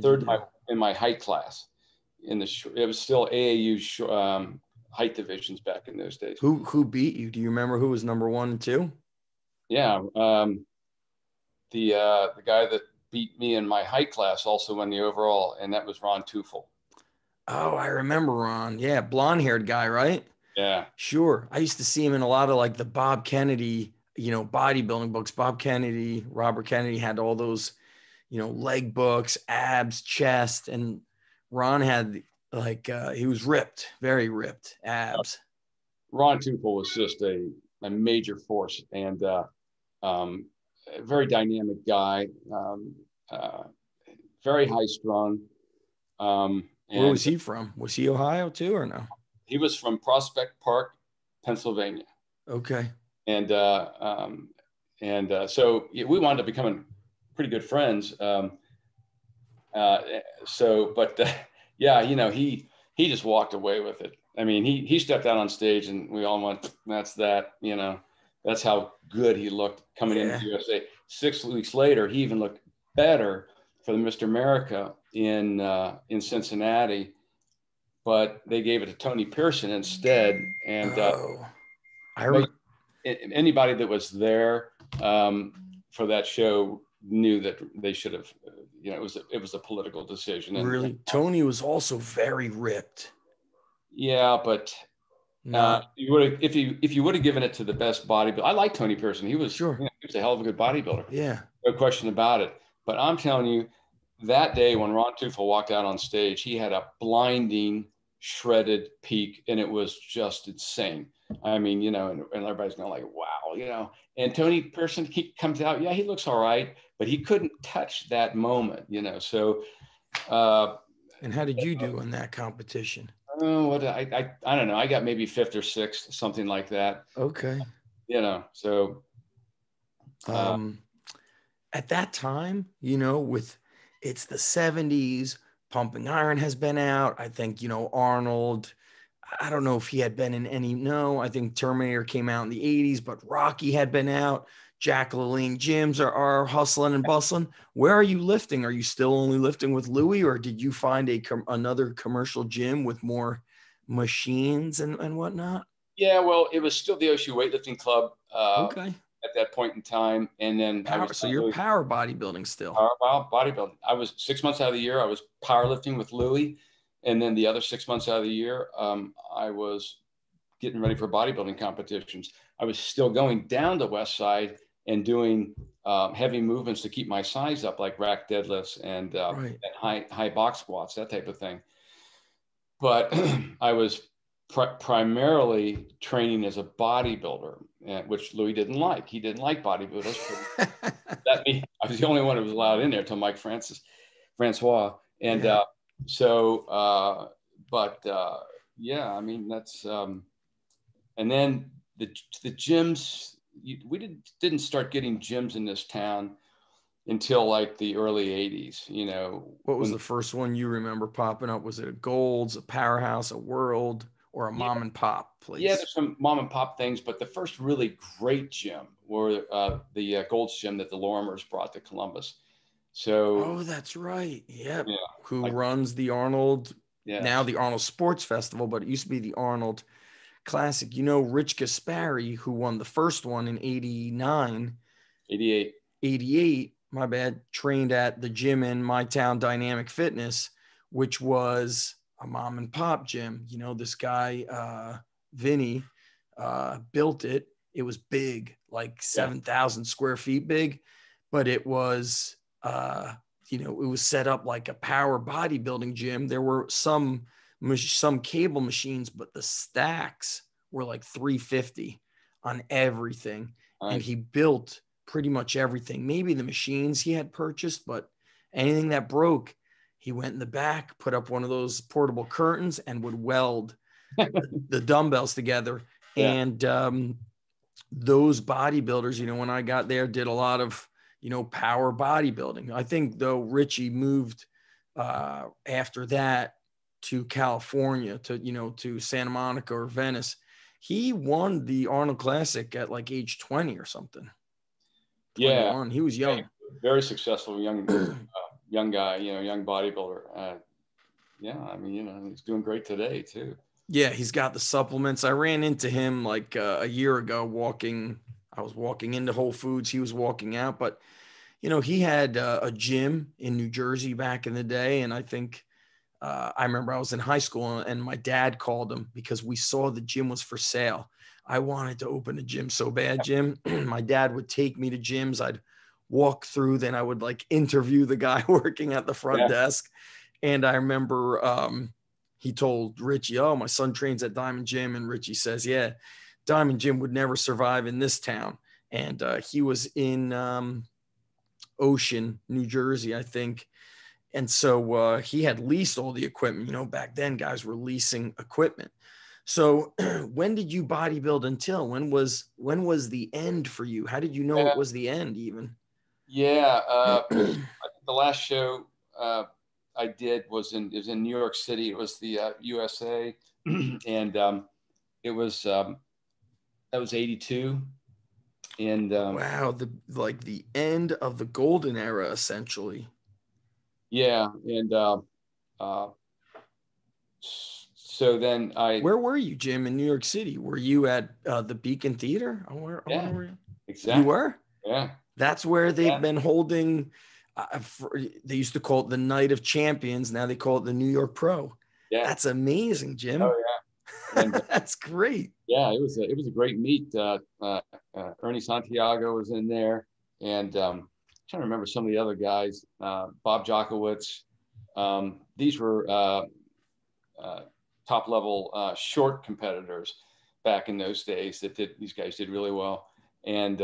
third in my height class. It was still AAU height divisions back in those days. Who beat you? Do you remember who was number 1 and 2? Yeah. The guy that beat me in my height class also won the overall, and that was Ron Teufel. Oh, I remember Ron. Yeah, blonde-haired guy, right? Yeah. Sure. I used to see him in a lot of like the Bob Kennedy, bodybuilding books. Bob Kennedy, Robert Kennedy had all those, leg books, abs, chest, and Ron had he was ripped, very ripped abs. Ron Teufel was just a major force and a very dynamic guy, very high strung. Where was he from? Was he Ohio too, or no? He was from Prospect Park, Pennsylvania. Okay. And so we wound up becoming pretty good friends. He just walked away with it. I mean, he stepped out on stage and we all went, that's that, that's how good he looked coming into the USA. 6 weeks later, he even looked better for the Mr. America in Cincinnati, but they gave it to Tony Pearson instead. And anybody that was there for that show knew that they should have, it was a political decision. Really? Tony was also very ripped. Yeah, but if you would have given it to the best bodybuilder, I like Tony Pearson. He was he was a hell of a good bodybuilder. Yeah, no question about it. But I'm telling you, that day when Ron Teufel walked out on stage, he had a blinding, shredded peak, and it was just insane. I mean, and everybody's going like, wow, And Tony Pearson, he comes out, he looks all right, but he couldn't touch that moment, So. And how did you do in that competition? Oh, I don't know. I got maybe 5th or 6th, something like that. Okay. So. At that time, it's the 70s, Pumping Iron has been out. I think, Arnold, I don't know if he had been in any. No, I think Terminator came out in the 80s, but Rocky had been out. Jack LaLanne gyms are hustling and bustling. Where are you lifting? Are you still only lifting with Louie, or did you find another commercial gym with more machines and whatnot? Yeah, well, it was still the OSU Weightlifting Club Okay. at that point in time. And then I was So you're power bodybuilding still. bodybuilding. I was 6 months out of the year, I was powerlifting with Louie. And then the other 6 months out of the year, I was getting ready for bodybuilding competitions. I was still going down to Westside and doing heavy movements to keep my size up, like rack deadlifts and high box squats, that type of thing. But I was primarily training as a bodybuilder, which Louis didn't like. He didn't like bodybuilders. I was the only one who was allowed in there until Mike Francois. And yeah, I mean, that's, and then the gyms, we didn't start getting gyms in this town until like the early 80s, What was the first one you remember popping up? Was it a Gold's, a Powerhouse, a World, or a mom and pop place? Yeah, there's some mom and pop things, but the first really great gym were the Gold's gym that the Lorimers brought to Columbus. So, that's right. Yep. Yeah. Who runs the Arnold, Yeah. now the Arnold Sports Festival, but it used to be the Arnold Classic. Rich Gaspari, who won the first one in 88, my bad, trained at the gym in my town, Dynamic Fitness, which was a mom and pop gym. This guy, Vinny, built it. It was big, like 7,000 square feet big, but it was, it was set up like a power bodybuilding gym. There were some cable machines, but the stacks were like 350 on everything. Nice. And he built pretty much everything. Maybe the machines he had purchased, but anything that broke, he went in the back, put up one of those portable curtains and would weld the dumbbells together. Yeah. And those bodybuilders, when I got there, did a lot of, power bodybuilding. I think though Richie moved after that to California, to Santa Monica or Venice. He won the Arnold Classic at like age 20 or something. 21. Yeah, he was young. Very successful young guy, young bodybuilder. I mean, he's doing great today too. Yeah, he's got the supplements. I ran into him like a year ago I was walking into Whole Foods. He was walking out, but he had a gym in New Jersey back in the day. And I think, I remember I was in high school and my dad called him because we saw the gym was for sale. I wanted to open a gym so bad, Jim. My dad would take me to gyms. I'd walk through, then I would like interview the guy working at the front desk. And I remember he told Richie, "Oh, my son trains at Diamond Gym." And Richie says, "Yeah, Diamond Gym would never survive in this town." And he was in Ocean, New Jersey, I think. And so he had leased all the equipment. Back then guys were leasing equipment. So when did you bodybuild until? When was the end for you? How did you know it was the end even? Yeah. I think the last show I did was in New York City. It was the USA. And it was, that was 82. And wow, the end of the golden era, essentially. Yeah. And so then where were you, Jim, in New York City? Were you at the Beacon Theater? Yeah, exactly. You were? Yeah. That's where they've been holding, they used to call it the Night of Champions. Now they call it the New York Pro. Yeah. That's amazing, Jim. Oh, yeah. And, that's great. Yeah, it was a great meet. Ernie Santiago was in there. And I'm trying to remember some of the other guys, Bob Jokowitz. These were top level short competitors back in those days these guys did really well. And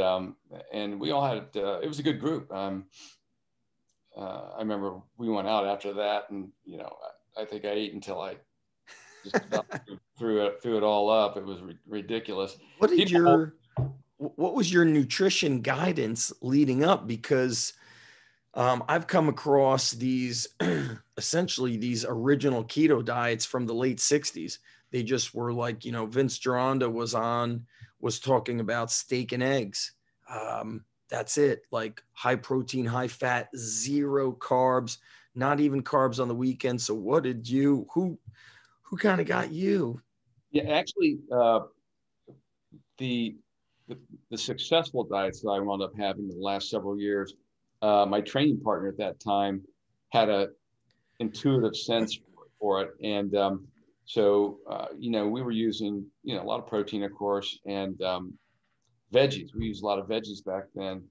we all had, it was a good group. I remember we went out after that and, I think I ate until I just threw it all up. It was ridiculous. What was your nutrition guidance leading up? Because I've come across these essentially these original keto diets from the late 60s. They just were like, you know, Vince Gironda was talking about steak and eggs. That's it. Like high protein, high fat, zero carbs, not even carbs on the weekend. So what did you, who kind of got you? Yeah, actually, the, the successful diets that I wound up having in the last several years, my training partner at that time had a intuitive sense for it. And so, you know, we were using, you know, a lot of protein, of course, and veggies. We used a lot of veggies back then.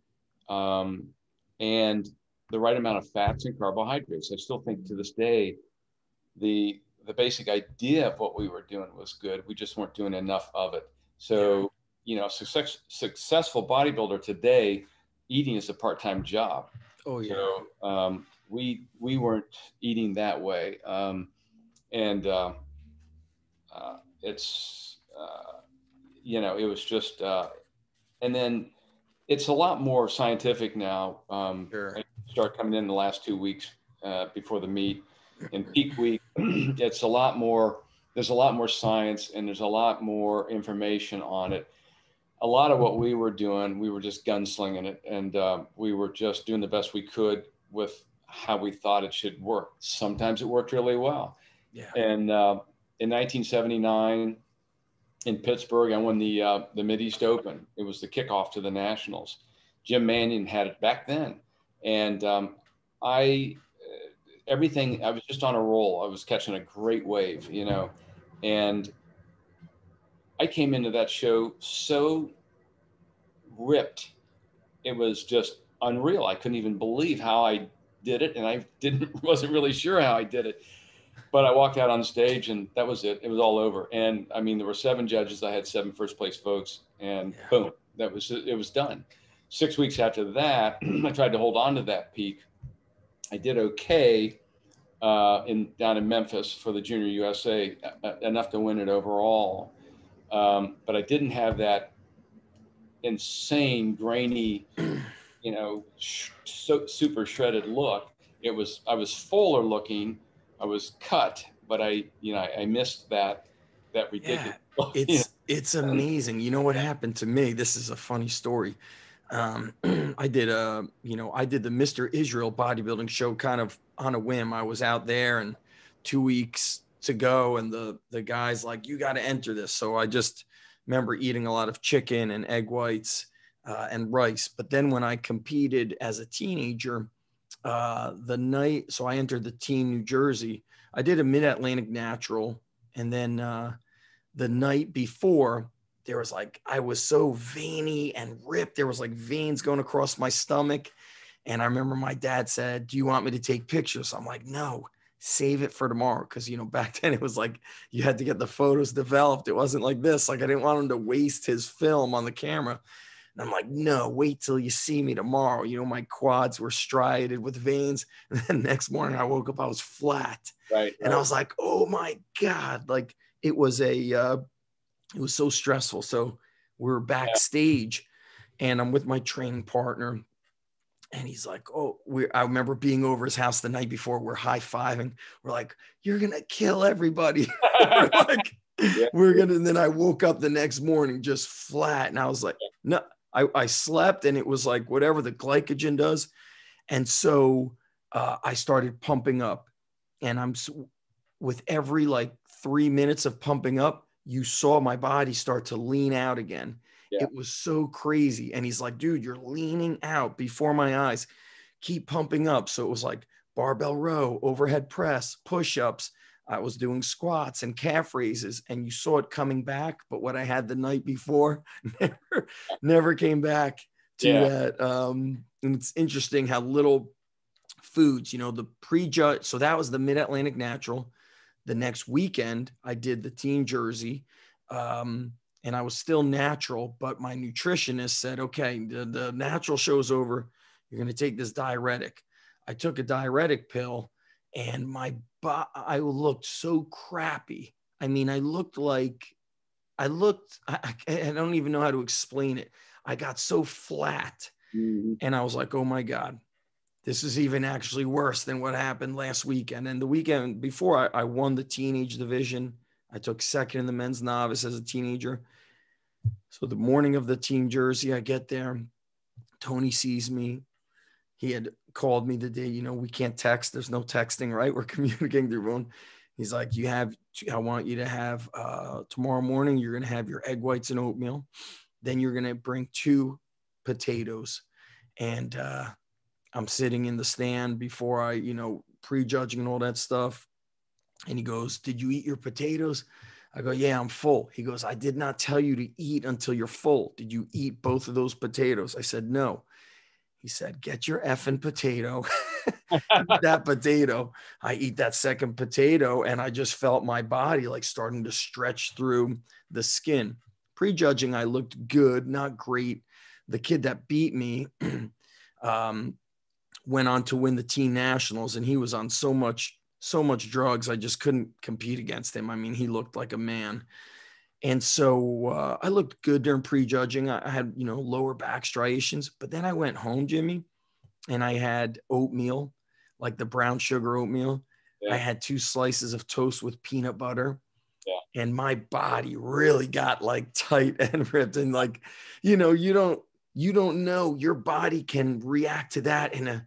And the right amount of fats and carbohydrates. I still think to this day, the basic idea of what we were doing was good. We just weren't doing enough of it. So, you know, successful bodybuilder today, eating is a part-time job. Oh yeah. So we weren't eating that way, and it's you know, it was just and then it's a lot more scientific now. Sure. I start coming in the last 2 weeks before the meet. In peak week, it's a lot more. There's a lot more science and there's a lot more information on it. A lot of what we were doing, we were just gunslinging it, and we were just doing the best we could with how we thought it should work. Sometimes it worked really well. Yeah. And in 1979 in Pittsburgh, I won the Mideast Open. It was the kickoff to the Nationals. Jim Mannion had it back then, and everything. I was just on a roll. I was catching a great wave, you know, and I came into that show so ripped. It was just unreal. I couldn't even believe how I did it, and I wasn't really sure how I did it. But I walked out on stage, and that was it. It was all over. And I mean, there were 7 judges. I had 7 first place votes, and boom, it was done. 6 weeks after that, I tried to hold on to that peak. I did okay down in Memphis for the Junior USA, enough to win it overall. But I didn't have that insane grainy, you know, so super shredded look. I was fuller looking. I was cut, but I missed that ridiculous look. It's amazing. You know what happened to me? This is a funny story. I did the Mr. Israel bodybuilding show kind of on a whim. I was out there and 2 weeks to go, and the guy's like, you got to enter this. So I just remember eating a lot of chicken and egg whites and rice. But then when I competed as a teenager, so I entered the Team New Jersey. I did a Mid-Atlantic Natural, and then the night before, there was like, I was so veiny and ripped. There was like veins going across my stomach. And I remember my dad said, do you want me to take pictures? I'm like, no, save it for tomorrow. Cause you know, back then it was like, you had to get the photos developed. It wasn't like this. Like I didn't want him to waste his film on the camera. And I'm like, no, wait till you see me tomorrow. You know, my quads were striated with veins. And then next morning I woke up, I was flat. Right. And I was like, oh my God. Like it was so stressful. So we're backstage and I'm with my training partner and he's like, oh, I remember being over his house the night before. We're high-fiving. We're like, you're going to kill everybody. We're like, and then I woke up the next morning just flat. And I was like, no, I slept and it was like whatever the glycogen does. And so I started pumping up and with every like 3 minutes of pumping up, you saw my body start to lean out again. Yeah. It was so crazy. And he's like, dude, you're leaning out before my eyes. Keep pumping up. So it was like barbell row, overhead press, push-ups. I was doing squats and calf raises and you saw it coming back. But what I had the night before never came back to that. And it's interesting how little foods, you know, the prejudge. So that was the Mid-Atlantic Natural. The next weekend, I did the Team Jersey, and I was still natural, but my nutritionist said, okay, the natural show's over. You're going to take this diuretic. I took a diuretic pill, and I looked so crappy. I mean, I don't even know how to explain it. I got so flat, and I was like, oh my God. This is even actually worse than what happened last weekend. And the weekend before, I won the teenage division. I took second in the men's novice as a teenager. So the morning of the team jersey, I get there. Tony sees me. He had called me the day, you know, we can't text. There's no texting, right? We're communicating through phone. He's like, I want you to have, tomorrow morning, you're going to have your egg whites and oatmeal. Then you're going to bring 2 potatoes. And I'm sitting in the stand before I, you know, prejudging and all that stuff. And he goes, did you eat your potatoes? I go, yeah, I'm full. He goes, I did not tell you to eat until you're full. Did you eat both of those potatoes? I said, no. He said, get your effing potato. Eat that potato. I eat that second potato, and I just felt my body like starting to stretch through the skin. Prejudging, I looked good, not great. The kid that beat me went on to win the team nationals, and he was on so much drugs. I just couldn't compete against him. I mean, he looked like a man. And so I looked good during prejudging. I had, you know, lower back striations, but then I went home, Jimmy, and I had oatmeal, like the brown sugar oatmeal. Yeah. I had 2 slices of toast with peanut butter. Yeah. And my body really got like tight and ripped. And like, you know, you don't know, your body can react to that. And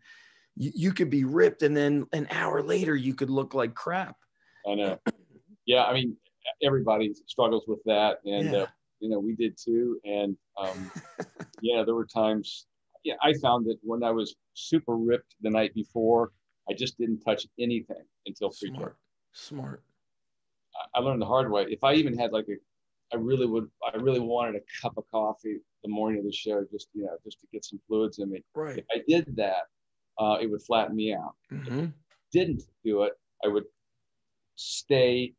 you could be ripped, and then an hour later you could look like crap. I know. Yeah. I mean, everybody struggles with that. And, yeah. You know, we did too. And, yeah, there were times, yeah, I found that when I was super ripped the night before, I just didn't touch anything until pre-judge. Smart. I learned the hard way. If I even had like I really wanted a cup of coffee the morning of the show, just to get some fluids in me. Right. If I did that, it would flatten me out. Mm-hmm. If I didn't do it, I would stay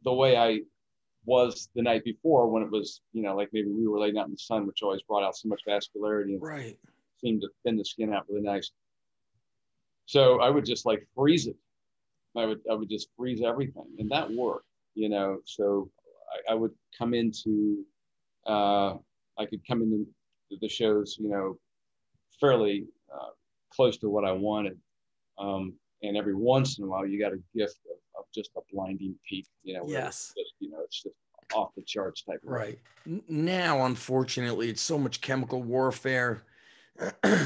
the way I was the night before, when it was, you know, like maybe we were laying out in the sun, which always brought out so much vascularity and right. seemed to thin the skin out really nice. So I would just like freeze it. I would just freeze everything, and that worked, you know. So I would come into, I could come into the shows, you know, fairly close to what I wanted. And every once in a while, you got a gift of just a blinding peak, you know. Yes. It's just off the charts type of right. Now, unfortunately, it's so much chemical warfare.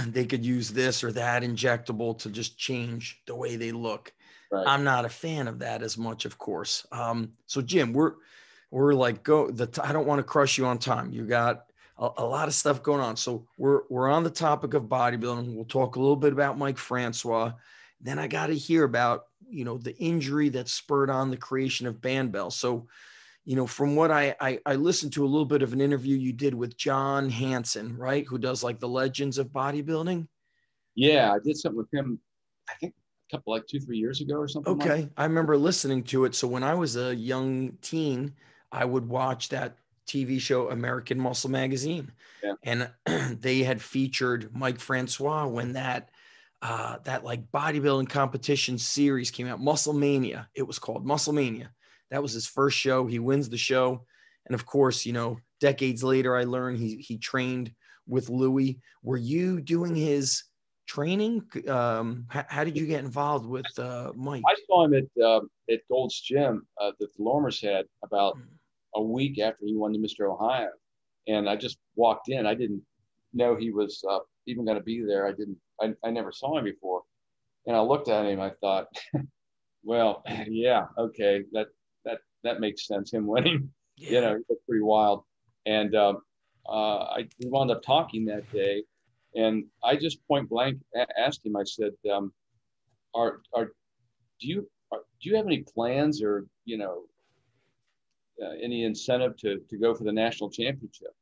They could use this or that injectable to just change the way they look. Right. I'm not a fan of that as much, of course. So Jim, we're like, I don't want to crush you on time. You got a lot of stuff going on. So we're on the topic of bodybuilding. We'll talk a little bit about Mike Francois. Then I got to hear about, you know, the injury that spurred on the creation of Bandbell. So, you know, from what I listened to a little bit of an interview you did with John Hansen, right? Who does like the Legends of Bodybuilding. Yeah, I did something with him, I think a couple, like 2-3 years ago or something. Okay. Like I remember listening to it. So when I was a young teen, I would watch that TV show, American Muscle Magazine. Yeah. And they had featured Mike Francois when that like bodybuilding competition series came out, Muscle Mania. It was called Muscle Mania. That was his first show. He wins the show. And of course, you know, decades later, I learned he trained with Louie. Were you doing his training? How did you get involved with Mike? I saw him at Gold's Gym that the Lormers had about a week after he won the Mr. Ohio. And I just walked in. I didn't know he was even going to be there. I never saw him before. And I looked at him. I thought, well, yeah, okay, that makes sense. Him winning, yeah. You know, it was pretty wild. And we wound up talking that day. And I just point blank asked him, I said, do you have any plans or, you know, any incentive to go for the national championship,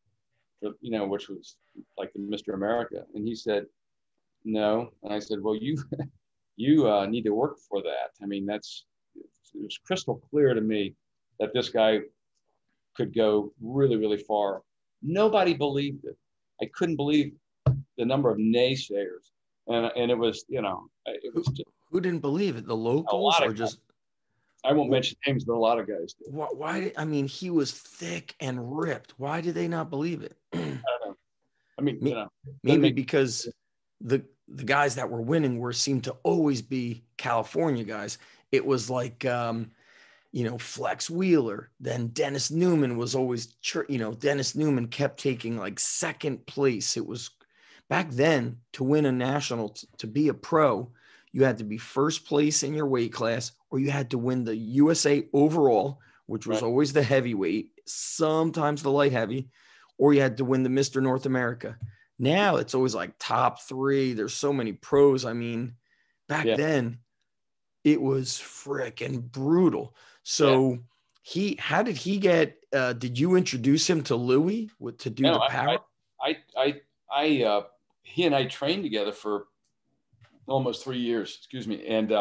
you know, which was like the Mr. America? And he said, no. And I said, well, you need to work for that. I mean, it was crystal clear to me that this guy could go really, really far. Nobody believed it. I couldn't believe the number of naysayers. And it was, you know, it was just. Who didn't believe it? The locals or just? I won't mention names, but a lot of guys did. Why? I mean, he was thick and ripped. Why did they not believe it? I don't know. I mean, you know, maybe because the the guys that were winning seemed to always be California guys. It was like, Flex Wheeler. Then Dennis Newman was always, Dennis Newman kept taking like second place. It was back then to win a national, to be a pro, you had to be first place in your weight class, or you had to win the USA overall, which was always the heavyweight, sometimes the light heavy, or you had to win the Mr. North America. Now it's always like top 3. There's so many pros. I mean, back then it was frickin' brutal. So how did he get, did you introduce him to Louie to do the power? He and I trained together for almost 3 years, excuse me. And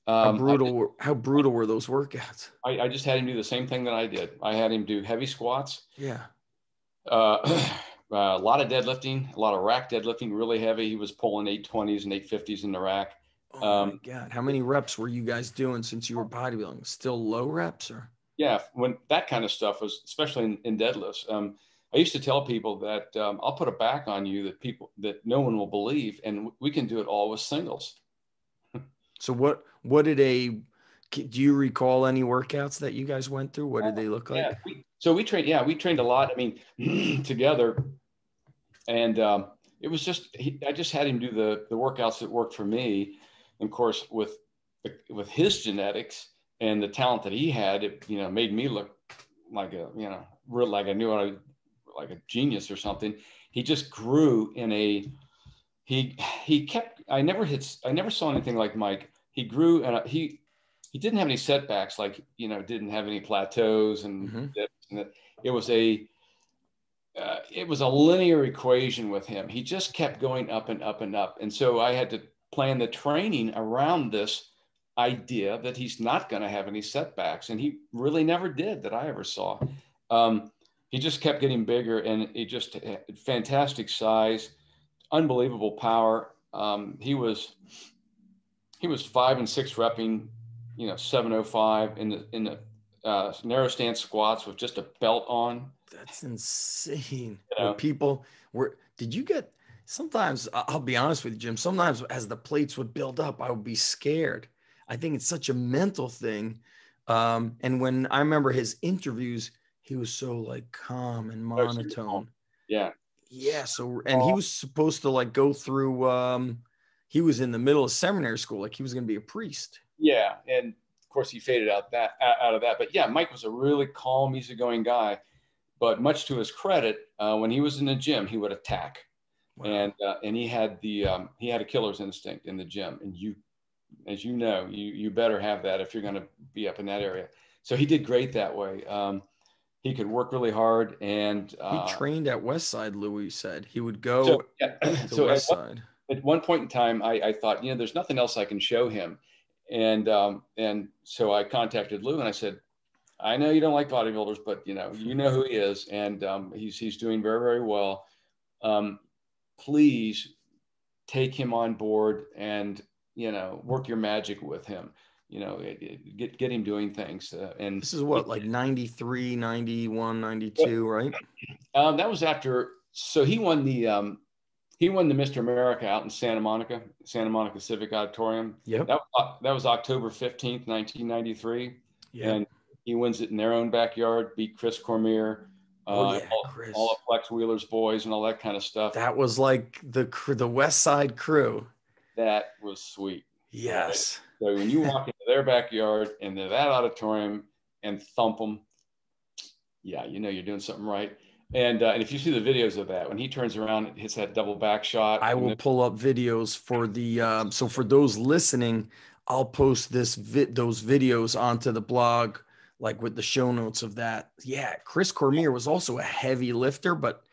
how brutal were those workouts? I just had him do the same thing that I did. I had him do heavy squats. Yeah. A lot of deadlifting, a lot of rack deadlifting, really heavy. He was pulling 820s and 850s in the rack. Oh my God. How many reps were you guys doing since you were bodybuilding? Still low reps or? Yeah. When that kind of stuff was, especially in deadlifts, I used to tell people that I'll put a back on you that no one will believe, and we can do it all with singles. So what do you recall any workouts that you guys went through? What did they look like? We trained a lot. I mean, together, and it was just, I just had him do the workouts that worked for me. And of course, with his genetics and the talent that he had, it, made me look like like I knew like a genius or something. He just grew in I never saw anything like Mike. He grew and he didn't have any setbacks, like, didn't have any plateaus and it was a linear equation with him. He just kept going up and up and up. And so I had to plan the training around this idea that he's not going to have any setbacks. And he really never did, that I ever saw. He just kept getting bigger, and it just had fantastic size, unbelievable power. He was 5 and 6 repping, 705 in the narrow stance squats with just a belt on. That's insane. Sometimes I'll be honest with you, Jim, sometimes as the plates would build up, I would be scared. I think it's such a mental thing. And when I remember his interviews, he was so like calm and monotone. Yeah. Yeah. So, and he was supposed to like go through, he was in the middle of seminary school. Like he was going to be a priest. Yeah. And of course he faded out of that, but yeah, Mike was a really calm, easygoing guy, but much to his credit, when he was in the gym, he would attack. Wow. And he had a killer's instinct in the gym. And as you know, you better have that if you're going to be up in that area. So he did great that way. He could work really hard, and he trained at Westside. Louie said he would go to Westside. At one point in time, I thought, there's nothing else I can show him, and so I contacted Lou and I said, I know you don't like bodybuilders, but you know who he is, and he's doing very, very well. Please take him on board and work your magic with him. Get him doing things. And this is what, like 93, 91, 92, right? That was after. So he won the Mr. America out in Santa Monica Civic Auditorium. Yep. That was October 15th, 1993. Yeah. And he wins it in their own backyard, beat Chris Cormier, all of Flex Wheeler's boys and all that kind of stuff. That was like the Westside crew. That was sweet. Yes. Right? So when you walk into their backyard and they're that auditorium and thump them, yeah, you're doing something right. And if you see the videos of that, when he turns around and hits that double back shot. I will pull up videos for the, so for those listening, I'll post those videos onto the blog, like with the show notes of that. Yeah. Chris Cormier was also a heavy lifter, but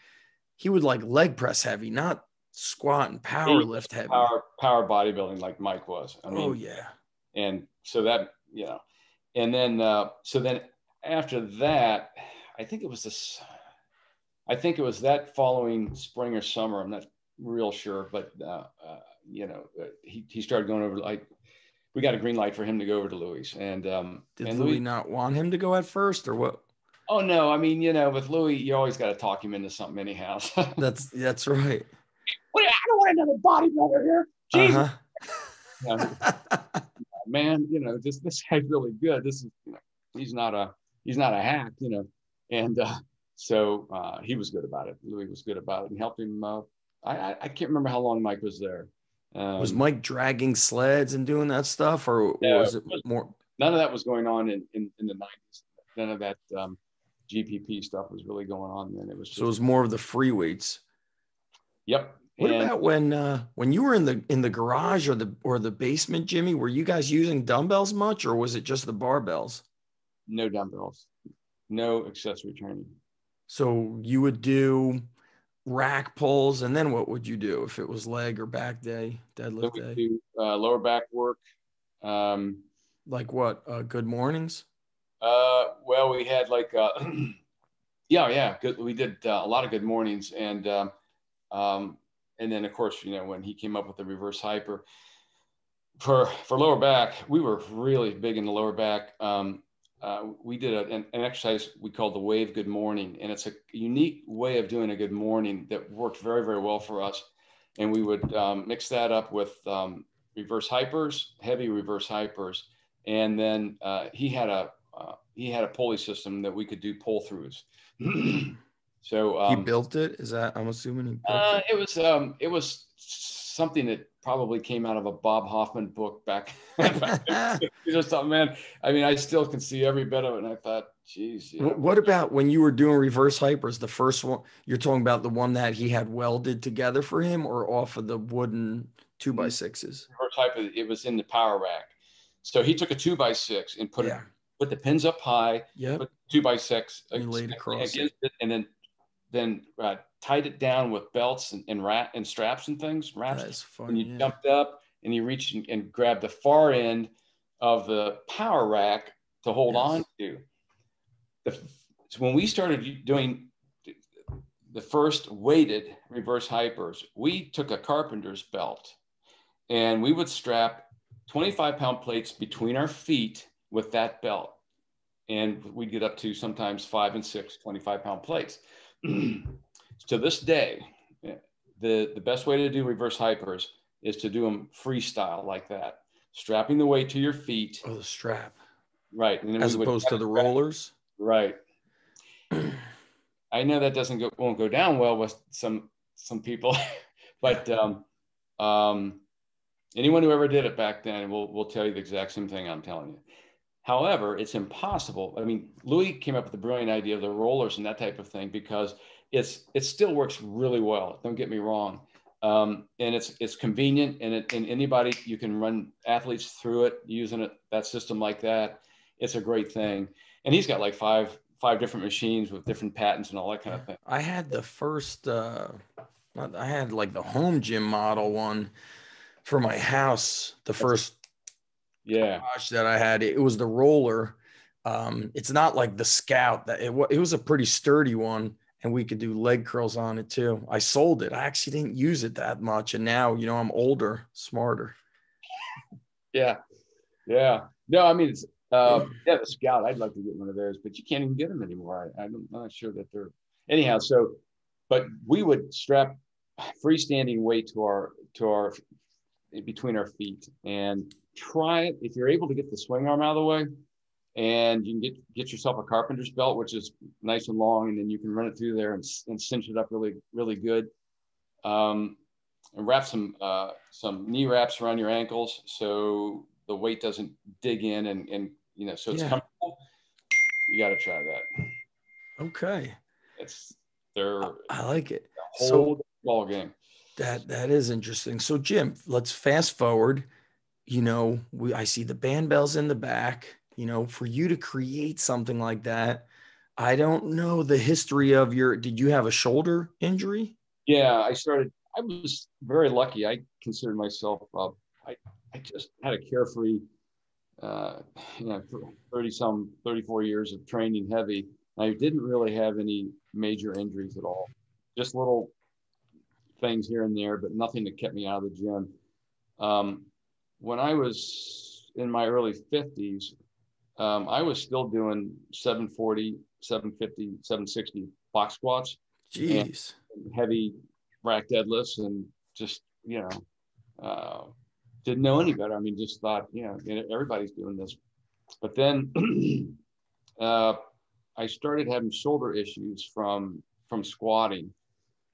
he would like leg press heavy, not squat and power lift heavy. Power bodybuilding like Mike was. I mean, oh yeah. And so that, and then, so then after that, I think it was that following spring or summer. I'm not real sure, but he started going over, like, we got a green light for him to go over to Louie's. And did Louie not want him to go at first, or what? Oh no, I mean, with Louie, you always got to talk him into something anyhow. That's right. I don't want another bodybuilder here. Jesus, Uh-huh. you know, man, you know, this guy's really good. This is, you know, he's not a hack, you know. And so he was good about it. Louie was good about it and helped him. I can't remember how long Mike was there. Was Mike dragging sleds and doing that stuff, or was it more? None of that was going on in the 90s. None of that GPP stuff was really going on then. It was just, So it was more of the free weights. Yep. What about when you were in the garage or the basement, Jimmy? Were you guys using dumbbells much, or was it just the barbells? No dumbbells, no accessory training. So you would do rack pulls, and then what would you do if it was leg or back day, deadlift So we day? do lower back work. Like what? Good mornings? Well, we had like yeah, good. We did a lot of good mornings, and then of course, you know, when he came up with the reverse hyper for lower back, we were really big in the lower back. We did an exercise we called the wave good morning, and it's a unique way of doing a good morning that worked very, very well for us. And we would mix that up with reverse hypers, heavy reverse hypers, and then he had a pulley system that we could do pull throughs. So He built it. Is that, I'm assuming he built it? It was something that probably came out of a Bob Hoffman book back. Just thought, man. I mean, I still can see every bit of it, and I thought, geez. You know. What about when you were doing reverse hypers? The first one, you're talking about the one that he had welded together for him, or off of the wooden 2x6s? Reverse hyper, it was in the power rack. So he took a 2x6 and put the pins up high. Yeah. Put 2x6 and laid across against it, and then tied it down with belts and straps and things. Wraps. That's funny. And you jumped up and you reached and grabbed the far end of the power rack to hold on to. So when we started doing the first weighted reverse hypers, we took a carpenter's belt and we would strap 25-pound plates between our feet with that belt. And we'd get up to sometimes 5 and 6 25-pound plates. To this day, the best way to do reverse hypers is to do them freestyle like that, strapping the weight to your feet. Oh, the strap. Right. And then as opposed to the rollers. Right. I know that won't go down well with some people, but anyone who ever did it back then will tell you the exact same thing I'm telling you. However, it's impossible. I mean, Louie came up with the brilliant idea of the rollers and that type of thing because it still works really well. Don't get me wrong. And it's convenient, and anybody, you can run athletes through it using that system like that. It's a great thing. And he's got like five different machines with different patents and all that kind of thing. I had the first, I had like the home gym model one for my house. The first garage that I had, it was the roller. It's not like the Scout. That it was a pretty sturdy one, and we could do leg curls on it too. I sold it. I actually didn't use it that much, and now, you know, I'm older, smarter. Yeah. No, I mean, it's the Scout. I'd like to get one of those, but you can't even get them anymore. I'm not sure that they're anyhow. So, but we would strap freestanding weight to our between our feet and try it. If you're able to get the swing arm out of the way, and you can get yourself a carpenter's belt, which is nice and long, and then you can run it through there and cinch it up really, really good. And wrap some knee wraps around your ankles so the weight doesn't dig in and you know, so it's comfortable. You got to try that. Okay. I like it. Whole ball game. That is interesting. So Jim, let's fast forward. You know, I see the Bandbells in the back. You know, for you to create something like that, I don't know the history of did you have a shoulder injury? Yeah, I was very lucky. I considered myself, I just had a carefree, 34 years of training heavy. I didn't really have any major injuries at all, just little things here and there, but nothing that kept me out of the gym. When I was in my early 50s, I was still doing 740, 750, 760 box squats. Jeez. And heavy rack deadlifts and just you know, didn't know any better. I mean, just thought, everybody's doing this. But then I started having shoulder issues from squatting.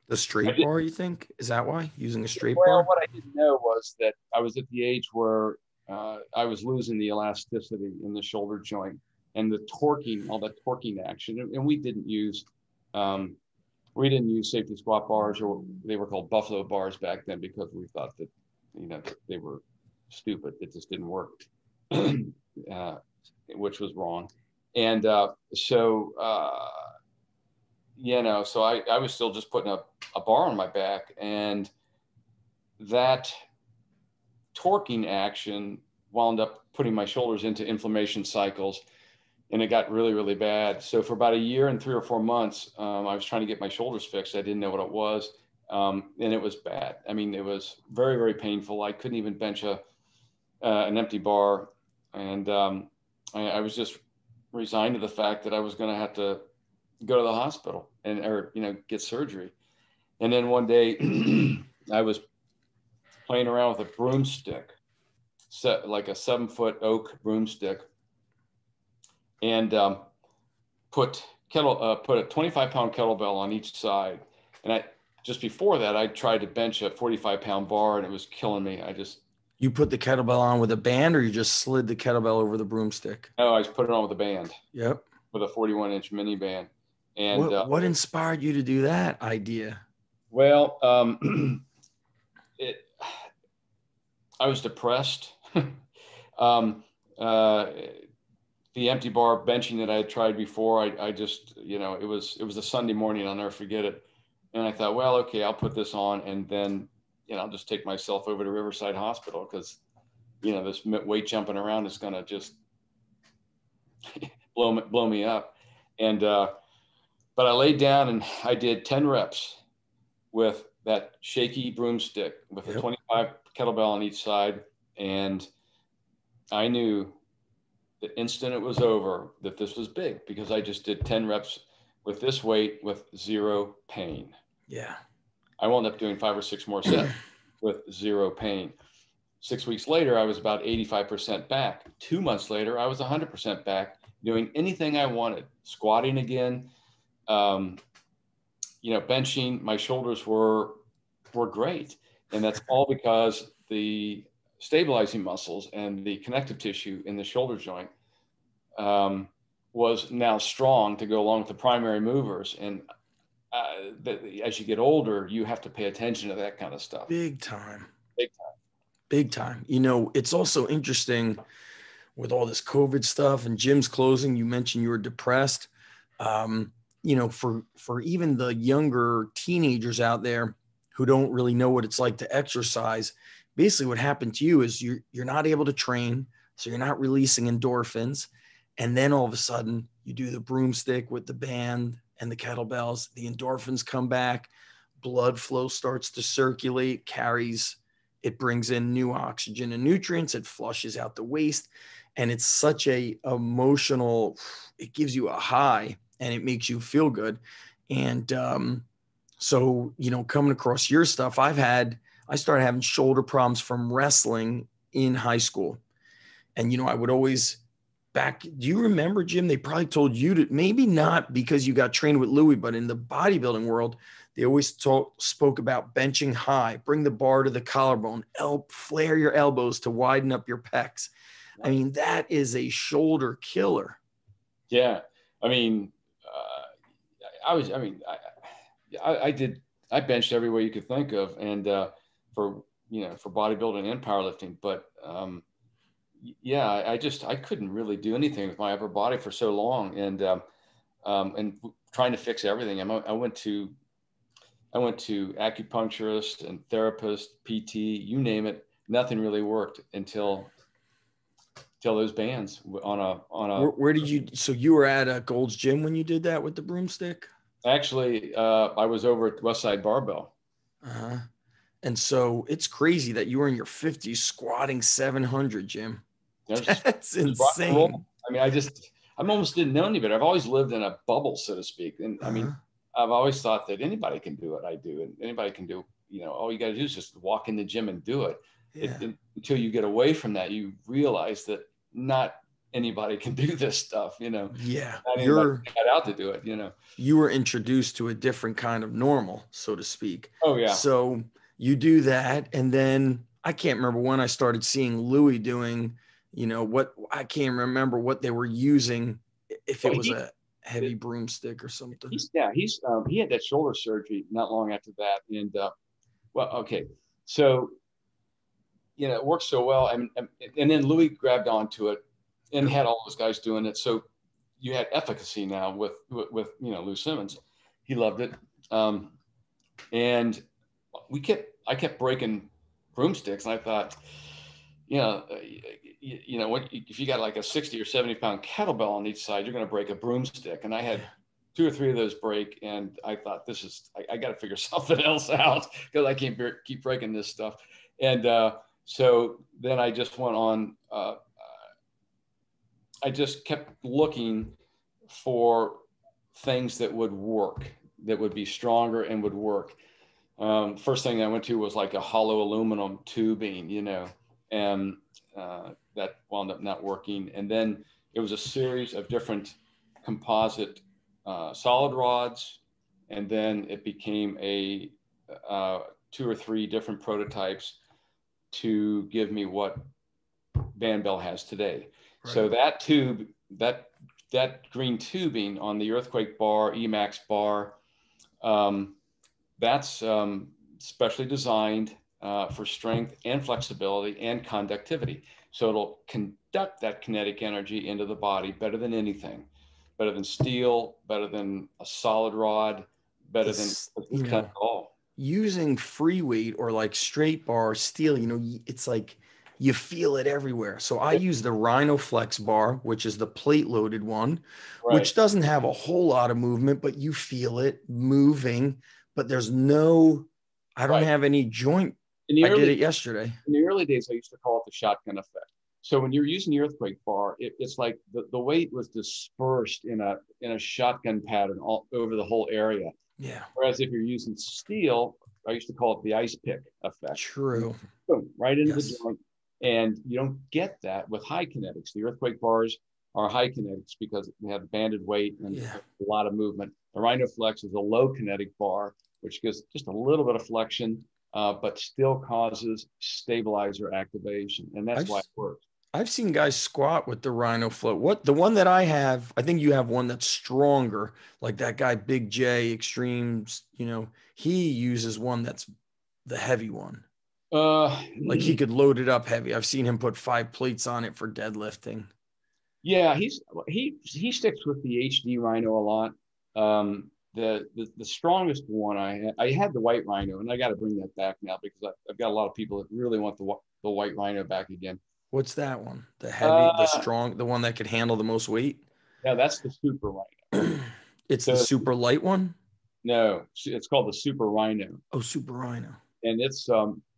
The straight bar, you think? Is that why? Using a straight Well, bar? what I didn't know was that I was at the age where I was losing the elasticity in the shoulder joint and the torquing, all that torquing action. And we didn't use safety squat bars, or they were called buffalo bars back then, because we thought that, that they were stupid. It just didn't work, which was wrong. And so I was still just putting a bar on my back, and that torquing action wound up putting my shoulders into inflammation cycles, and it got really, really bad. So for about a year and 3 or 4 months, I was trying to get my shoulders fixed. I didn't know what it was. And it was bad. I mean, it was very, very painful. I couldn't even bench an empty bar. And I was just resigned to the fact that I was going to have to go to the hospital or get surgery. And then one day I was playing around with a broomstick, like a 7-foot oak broomstick, and put a 25-pound kettlebell on each side. And just before that, I tried to bench a 45-pound bar, and it was killing me. You put the kettlebell on with a band, or you just slid the kettlebell over the broomstick? No, I just put it on with a band. Yep. With a 41-inch mini band. And what inspired you to do that idea? Well, I was depressed. The empty bar benching that I had tried before, I just, it was a Sunday morning. I'll never forget it. And I thought, well, okay, I'll put this on, and then, I'll just take myself over to Riverside Hospital, because, this weight jumping around is going to just blow me up. And, but I laid down and I did 10 reps with that shaky broomstick with a 25 kettlebell on each side. And I knew the instant it was over that this was big, because I just did 10 reps with this weight with zero pain. Yeah. I wound up doing 5 or 6 more sets with zero pain. 6 weeks later, I was about 85% back. 2 months later, I was 100% back, doing anything I wanted, squatting again, benching. My shoulders were great. And that's all because the stabilizing muscles and the connective tissue in the shoulder joint was now strong to go along with the primary movers. And as you get older, you have to pay attention to that kind of stuff. Big time. Big time. It's also interesting with all this COVID stuff and gyms closing. You mentioned you were depressed. For even the younger teenagers out there who don't really know what it's like to exercise, basically what happened to you is you're not able to train, so you're not releasing endorphins. And then all of a sudden you do the broomstick with the band and the kettlebells, the endorphins come back, blood flow starts to circulate, it brings in new oxygen and nutrients, it flushes out the waste. And it's such it gives you a high and it makes you feel good. And coming across your stuff, I started having shoulder problems from wrestling in high school. And, I would always do you remember, Jim, they probably told you to, maybe not because you got trained with Louie, but in the bodybuilding world, they always spoke about benching high, bring the bar to the collarbone, flare your elbows to widen up your pecs. I mean, that is a shoulder killer. Yeah. I mean, I benched every way you could think of, and for bodybuilding and powerlifting, but I couldn't really do anything with my upper body for so long, and trying to fix everything. I went to acupuncturist and therapist, PT, you name it. Nothing really worked until those bands on a. Where did you? So you were at Gold's Gym when you did that with the broomstick? Actually, I was over at Westside Barbell. Uh-huh. And so it's crazy that you were in your 50s squatting 700, Jim. That's insane. I mean, I almost didn't know any better. I've always lived in a bubble, so to speak. And I mean, I've always thought that anybody can do what I do, and anybody can do, all you got to do is just walk in the gym and do it. Yeah. Until you get away from that, you realize that not anybody can do this stuff, Yeah. Not anybody got out to do it, You were introduced to a different kind of normal, so to speak. Oh, yeah. So you do that. And then I can't remember when I started seeing Louie doing, I can't remember what they were using, if it was a heavy broomstick or something. He had that shoulder surgery not long after that. And, okay. So, it worked so well. And then Louie grabbed onto it and had all those guys doing it. So you had efficacy now with Lou Simmons. He loved it. And I kept breaking broomsticks. And I thought, what if you got like a 60 or 70 pound kettlebell on each side, you're going to break a broomstick. And I had 2 or 3 of those break. And I thought, I got to figure something else out because I can't keep breaking this stuff. And so then I just went on, I just kept looking for things that would work, that would be stronger and would work. First thing I went to was like a hollow aluminum tubing, and that wound up not working. And then it was a series of different composite solid rods. And then it became 2 or 3 different prototypes to give me what Bandbell has today. Right. So that tube, that green tubing on the Earthquake bar, Emax bar, that's specially designed for strength and flexibility and conductivity. So it'll conduct that kinetic energy into the body better than anything, better than steel, better than a solid rod, better than all. Using free weight or like straight bar steel, it's like you feel it everywhere. So I use the Rhino Flex Bar, which is the plate loaded one, right, which doesn't have a whole lot of movement, but you feel it moving, but I don't have any joint. I did it yesterday. In the early days, I used to call it the shotgun effect. So when you're using the Earthquake bar, it's like the weight was dispersed in a shotgun pattern all over the whole area. Yeah. Whereas if you're using steel, I used to call it the ice pick effect. True. Boom, right into the joint. And you don't get that with high kinetics. The Earthquake bars are high kinetics because they have banded weight and a lot of movement. The Rhino Flex is a low kinetic bar, which gives just a little bit of flexion, but still causes stabilizer activation. And that's why it works. I've seen guys squat with the Rhino Float. The one that I have, I think you have one that's stronger, like that guy, Big J Extremes, he uses one that's the heavy one. Like he could load it up heavy. I've seen him put 5 plates on it for deadlifting. Yeah, he sticks with the HD Rhino a lot. The strongest one I had the white Rhino, and I got to bring that back now because I've got a lot of people that really want the white Rhino back again. What's that one? The heavy, the strong, the one that could handle the most weight? Yeah, that's the Super Rhino. It's the super light one? No, it's called the Super Rhino. Oh, Super Rhino. And it's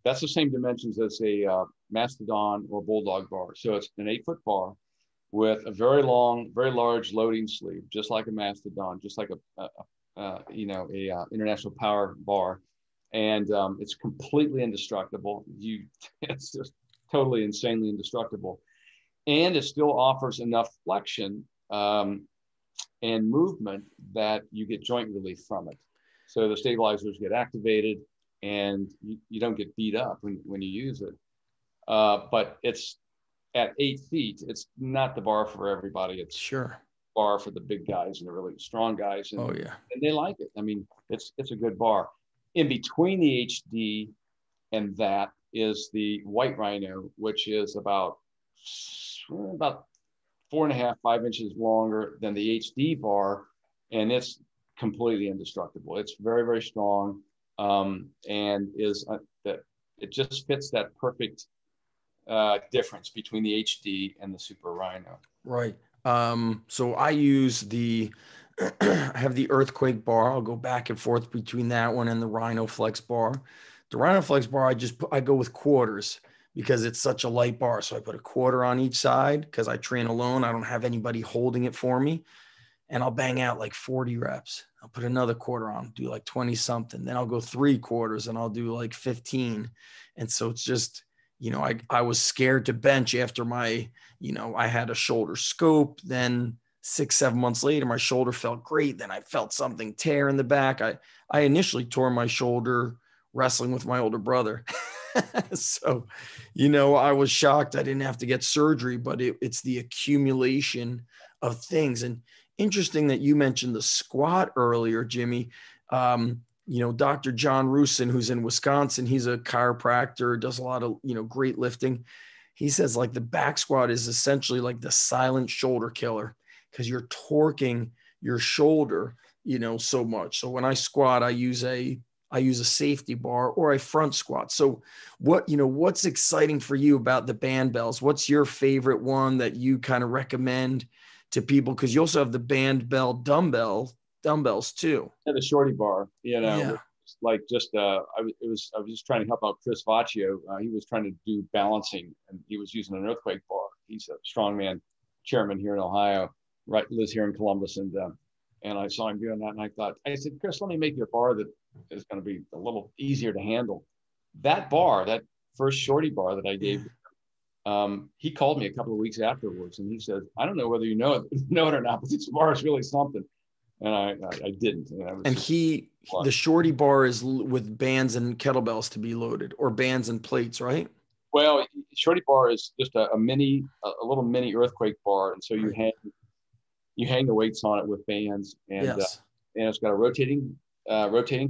that's the same dimensions as a Mastodon or Bulldog bar. So it's an 8-foot bar with a very long, very large loading sleeve, just like a Mastodon, just like a international power bar. And it's completely indestructible. It's just totally insanely indestructible. And it still offers enough flexion and movement that you get joint relief from it. So the stabilizers get activated and you don't get beat up when you use it. But it's at 8 feet. It's not the bar for everybody. It's sure bar for the big guys and the really strong guys. And, and they like it. I mean, it's a good bar. In between the HD and that is the white Rhino, which is about 4.5, 5 inches longer than the HD bar, and it's completely indestructible. It's very, very strong, and is that it just fits that perfect difference between the HD and the Super Rhino. Right. So I use I have the Earthquake bar. I'll go back and forth between that one and the Rhino Flex bar. The Rhino Flex bar, I go with quarters because it's such a light bar. So I put a quarter on each side because I train alone. I don't have anybody holding it for me. and I'll bang out like 40 reps. I'll put another quarter on, do like 20 something. Then I'll go 3 quarters and I'll do like 15. And so it's just, you know, I was scared to bench after my, you know, I had a shoulder scope. Then 6-7 months later, my shoulder felt great. Then I felt something tear in the back. I initially tore my shoulder wrestling with my older brother. So, you know, I was shocked I didn't have to get surgery, but it's the accumulation of things. And interesting that you mentioned the squat earlier, Jimmy. You know, Dr. John Rusin, who's in Wisconsin, he's a chiropractor, does a lot of, you know, great lifting. He says like the back squat is essentially like the silent shoulder killer because you're torquing your shoulder, you know, so much. So when I squat, I use a safety bar or a front squat. So what, you know, what's exciting for you about the Bandbells? What's your favorite one that you kind of recommend to people? Because you also have the Bandbell dumbbells too. Yeah, the shorty bar, you know, Yeah. like just I was just trying to help out Chris Vaccio. He was trying to do balancing, and he was using an earthquake bar. He's a strongman chairman here in Ohio, right? Lives here in Columbus, and I saw him doing that, and I said, Chris, let me make you a bar that is going to be a little easier to handle. That bar, that first shorty bar that I gave, he called me a couple of weeks afterwards, and he said, I don't know whether you know it or not, but this bar is really something. And I didn't. And the shorty bar is with bands and kettlebells to be loaded, or bands and plates, right? Well, shorty bar is just a little mini earthquake bar, and so you hang the weights on it with bands, and yes. And it's got a rotating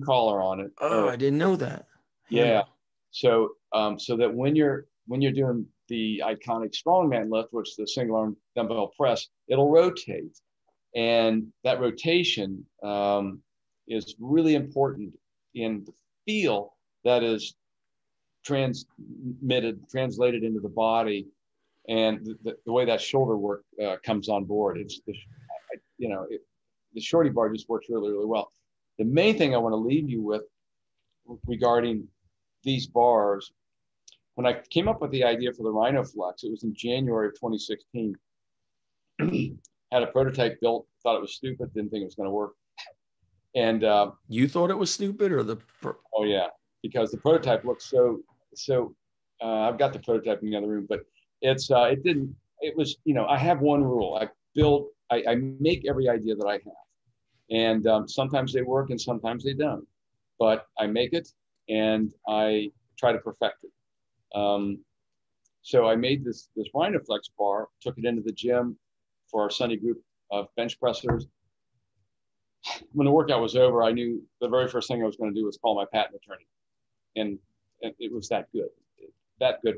collar on it. Oh, I didn't know that. Yeah. So so that when you're doing the iconic strongman lift, which is the single arm dumbbell press, it'll rotate. And that rotation is really important in the feel that is translated into the body, and the way that shoulder work comes on board. It's the shorty bar just works really, really well. The main thing I want to leave you with regarding these bars, when I came up with the idea for the Rhino Flex, it was in January of 2016. Had a prototype built, thought it was stupid, didn't think it was going to work. And you thought it was stupid, or oh yeah, because the prototype looked so. I've got the prototype in the other room, but it didn't. It was, you know, I have one rule. I make every idea that I have, and sometimes they work and sometimes they don't. But I make it and I try to perfect it. So I made this Rhino Flex bar, took it into the gym for our Sunday group of bench pressers. When the workout was over, I knew the very first thing I was going to do was call my patent attorney. And it was that good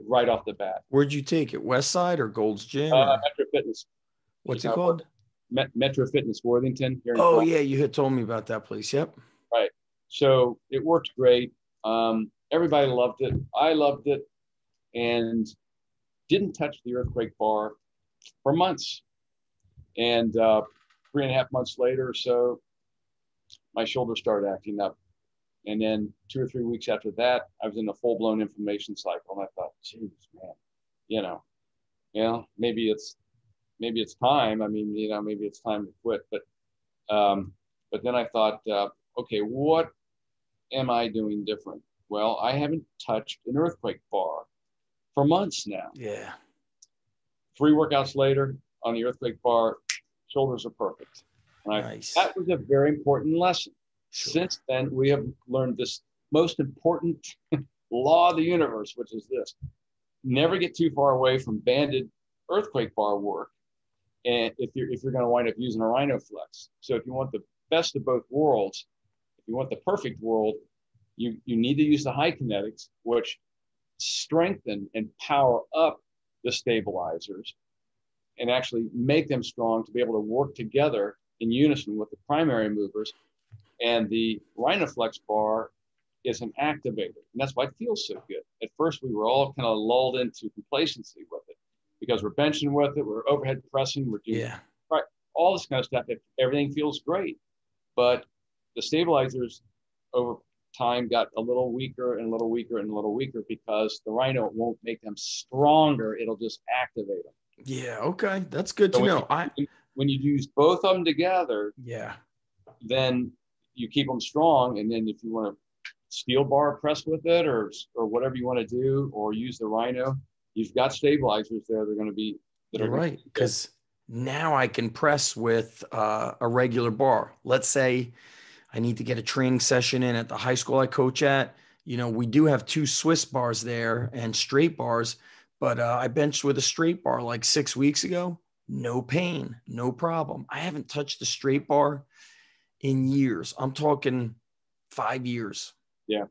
right off the bat. Where'd you take it? Westside or Gold's Gym? Metro Fitness. What's it called? Metro Fitness Worthington. Here in oh, yeah. You had told me about that place. Yep. Right. So it worked great. Everybody loved it. I loved it. And didn't touch the earthquake bar for months. And 3.5 months later or so, my shoulder started acting up. And then 2 or 3 weeks after that, I was in a full-blown inflammation cycle. And I thought, geez, man, maybe it's time. I mean, maybe it's time to quit. But then I thought, okay, what am I doing different? Well, I haven't touched an earthquake bar for months now. Yeah. 3 workouts later on the earthquake bar, shoulders are perfect. Nice. That was a very important lesson. Sure. Since then, we have learned this most important law of the universe, which is this: never get too far away from banded earthquake bar work. And if you're going to wind up using a Rhino Flex. So if you want the best of both worlds, if you want the perfect world, you need to use the high kinetics, which strengthen and power up the stabilizers and actually make them strong to be able to work together in unison with the primary movers. And the Rhino Flex bar is an activator. And that's why it feels so good. At first, we were all kind of lulled into complacency with it because we're benching with it, we're overhead pressing, we're doing right, all this kind of stuff. Everything feels great. But the stabilizers over time got a little weaker and a little weaker and a little weaker because the Rhino won't make them stronger. It'll just activate them. Yeah. Okay. That's good to know. when you use both of them together, Yeah. then you keep them strong. And then if you want to steel bar press with it or whatever you want to do, or use the Rhino, you've got stabilizers there. They're going to be, You're right. Because now I can press with a regular bar. Let's say I need to get a training session in at the high school I coach at. You know, we do have 2 Swiss bars there and straight bars, but I benched with a straight bar like 6 weeks ago. No pain, no problem. I haven't touched the straight bar in years. I'm talking 5 years. Yeah.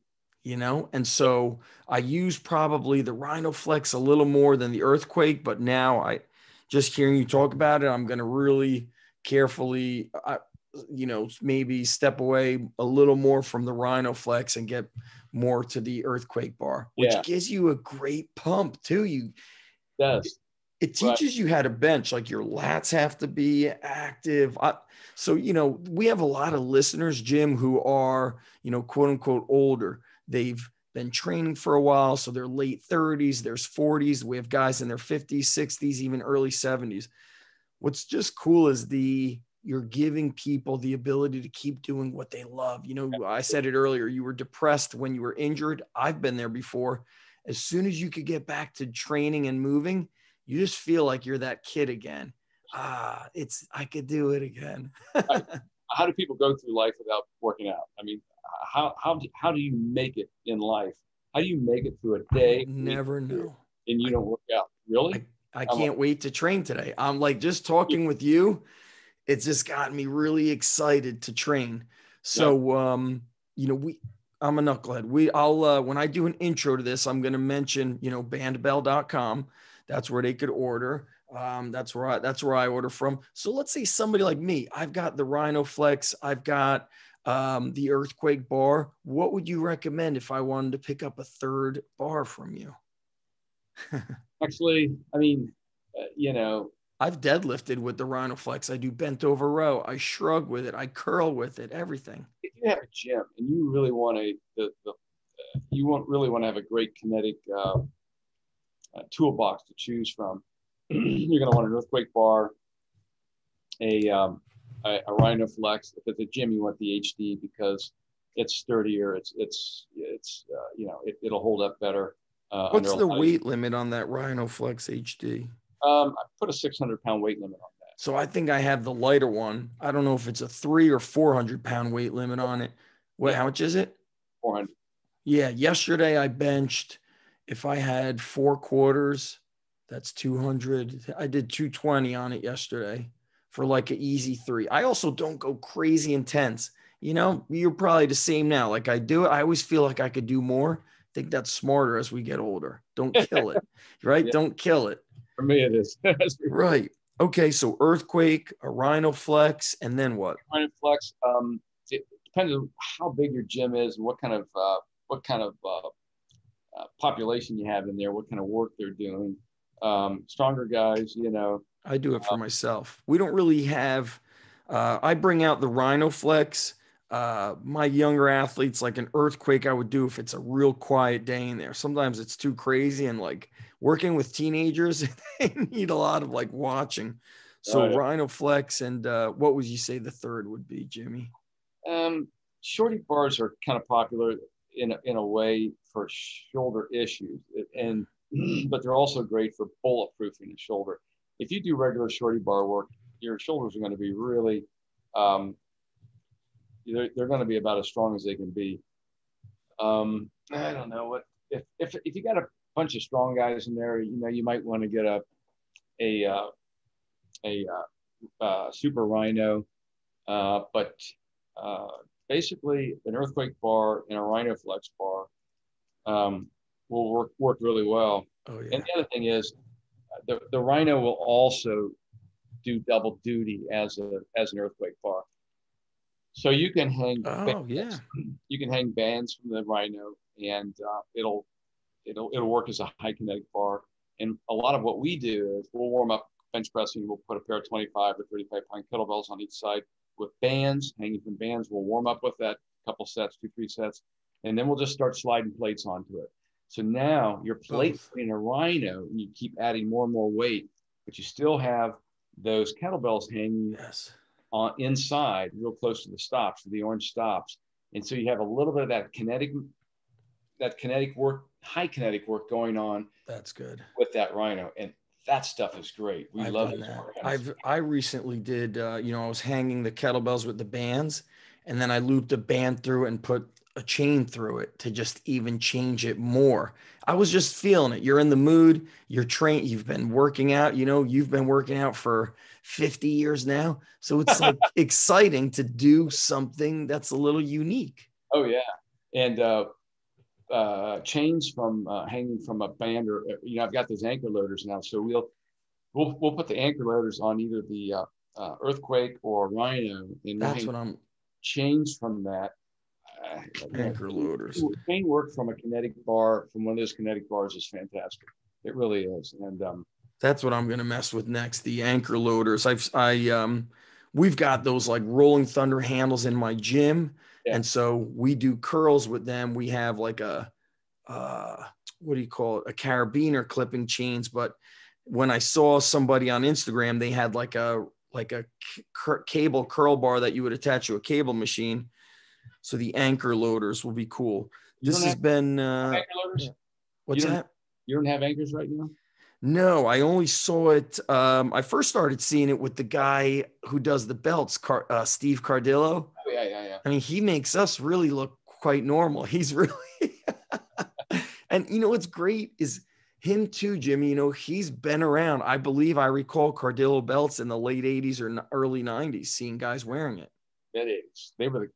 You know, and so I use probably the Rhino Flex a little more than the Earthquake, but now I just hearing you talk about it, I'm going to really carefully, you know, maybe step away a little more from the Rhino Flex and get more to the Earthquake bar, which gives you a great pump too. It teaches you how to bench, like your lats have to be active. So, you know, we have a lot of listeners, Jim, who are, you know, quote unquote older. They've been training for a while. So they're late 30s, there's 40s. We have guys in their 50s, 60s, even early 70s. What's just cool is you're giving people the ability to keep doing what they love. You know, I said it earlier, you were depressed when you were injured. I've been there before. As soon as you could get back to training and moving, you just feel like you're that kid again. I could do it again. How do people go through life without working out? I mean, how do you make it in life? How do you make it through a day? Never know. And you don't work out. Really? I can't wait to train today. I'm like, just talking with you, it's just gotten me really excited to train. So, you know, I'm a knucklehead. I'll when I do an intro to this, I'm going to mention, you know, bandbell.com. That's where they could order. That's where I order from. So let's say somebody like me, I've got the Rhino Flex, I've got the Earthquake bar. What would you recommend if I wanted to pick up a third bar from you? Actually, I mean, you know, I've deadlifted with the Rhino Flex. I do bent over row. I shrug with it. I curl with it. Everything. If you have a gym and you really want really want to have a great kinetic toolbox to choose from, you're going to want an Earthquake bar, a Rhino Flex. If it's a gym, you want the HD because it's sturdier. It's you know, it'll hold up better. What's the weight limit on that Rhino Flex HD? I put a 600-pound weight limit on that. So I think I have the lighter one. I don't know if it's a 300 or 400-pound weight limit on it. How much is it? 400. Yeah. Yesterday I benched, if I had 4 quarters, that's 200. I did 220 on it yesterday for like an easy 3. I also don't go crazy intense. You know, you're probably the same now. Like I do it. I always feel like I could do more. I think that's smarter as we get older. Don't kill it, right? Yeah. Don't kill it. For me, it is. Right. Okay. So Earthquake, a Rhino Flex, and then what? Rhino Flex. It depends on how big your gym is and what kind of population you have in there, what kind of work they're doing. Stronger guys, you know. I do it for myself. We don't really have. I bring out the Rhino Flex. My younger athletes, like an Earthquake, I would do if it's a real quiet day in there. Sometimes it's too crazy, and like working with teenagers, they need a lot of like watching. So Rhino Flex, and what would you say the third would be, Jimmy? Shorty bars are kind of popular in a way for shoulder issues, but they're also great for bulletproofing the shoulder. If you do regular shorty bar work, your shoulders are going to be really they're going to be about as strong as they can be. I don't know what if you got a bunch of strong guys in there, you know, you might want to get a super Rhino, but basically an Earthquake bar and a Rhino Flex bar will work really well. Oh, yeah. And the other thing is the Rhino will also do double duty as an Earthquake bar. So you can hang you can hang bands from the Rhino, and it'll work as a high kinetic bar. And a lot of what we do is we'll warm up bench pressing. We'll put a pair of 25 or 35-pound kettlebells on each side with bands, hanging from bands. We'll warm up with that couple sets, 2-3 sets, and then we'll just start sliding plates onto it. So now you're plate in a Rhino, and you keep adding more and more weight, but you still have those kettlebells hanging Yes. on inside, real close to the stops, to the orange stops. And so you have a little bit of that kinetic work, high kinetic work going on. That's good. With that Rhino. And that stuff is great. We love done it. that. I recently did, I was hanging the kettlebells with the bands, and then I looped a band through it and put a chain through it to just even change it more. I was just feeling it. You're in the mood, you're trained, you've been working out, you've been working out for 50 years now. So it's like exciting to do something that's a little unique. Oh yeah. And chains from hanging from a band, or I've got those anchor loaders now, so we'll put the anchor loaders on either the Earthquake or Rhino, and That's what I'm chains from that. Anchor loaders. Chain work from a kinetic bar, from one of those kinetic bars, is fantastic. It really is. And that's what I'm gonna mess with next. The anchor loaders. We've got those like Rolling Thunder handles in my gym. Yeah. And so we do curls with them. We have like a what do you call it? A carabiner clipping chains. But when I saw somebody on Instagram, they had like a cable curl bar that you would attach to a cable machine. So the anchor loaders will be cool. This has been anchor loaders? What's that? You don't have anchors right now? No, I only saw it. I first started seeing it with the guy who does the belts, Steve Cardillo. Oh, yeah. I mean, he makes us really look quite normal. He's really, and what's great is him too, Jimmy. He's been around. I believe I recall Cardillo belts in the late 80s or early 90s, seeing guys wearing it. Mid 80s.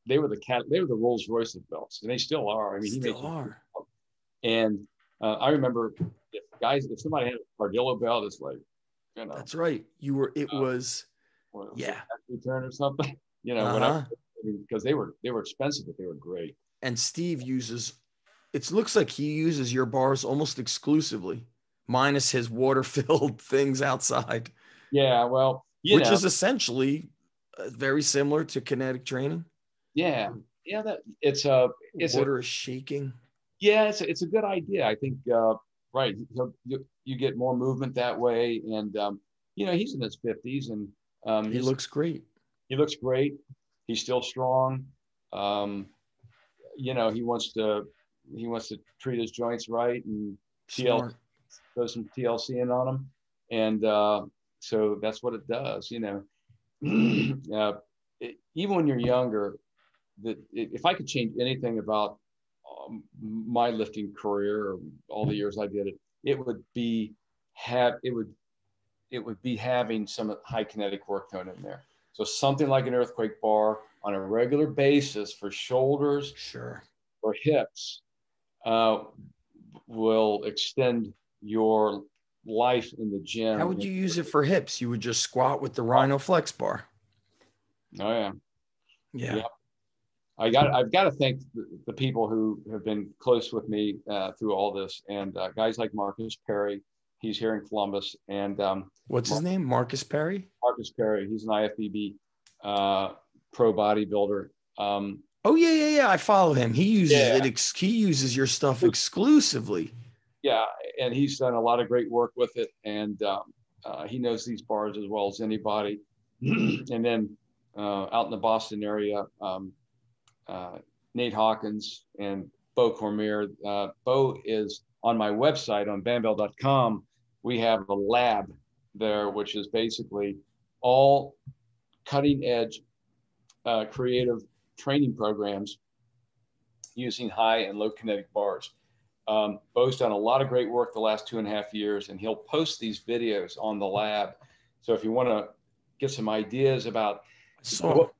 They were the Rolls Royce of belts, and they still are. I mean, he still are. And I remember if somebody had a Cardillo belt, it's like, that's right. It was return or something, whatever, because they were expensive, but they were great. And Steve looks like he uses your bars almost exclusively, minus his water-filled things outside. Yeah, well, which is essentially very similar to kinetic training. Yeah, that it's water is shaking. Yeah, it's a good idea. I think right. You get more movement that way, and he's in his 50s, and he looks great. He looks great. He's still strong. He wants to treat his joints right and throw some TLC in on them, and so that's what it does. Even when you're younger, if I could change anything about my lifting career or all the years I did it, it would be having some high kinetic work thrown in there. So something like an Earthquake bar on a regular basis for shoulders, or hips, will extend your life in the gym. How would you use it for hips? You would just squat with the Rhino Flex Bar. Oh yeah. Yeah. I've got to thank the people who have been close with me through all this, and guys like Marcus Perry. He's here in Columbus, and what's his name? Marcus Perry. Marcus Perry. He's an IFBB pro bodybuilder. Oh yeah. I follow him. He uses he uses your stuff exclusively. Yeah, and he's done a lot of great work with it, and he knows these bars as well as anybody. And then out in the Boston area, Nate Hawkins and Bo Cormier. Bo is on my website on bandbell.com. We have a lab there, which is basically all cutting edge creative training programs using high and low kinetic bars. Bo's done a lot of great work the last 2.5 years, and he'll post these videos on the lab. So if you want to get some ideas about some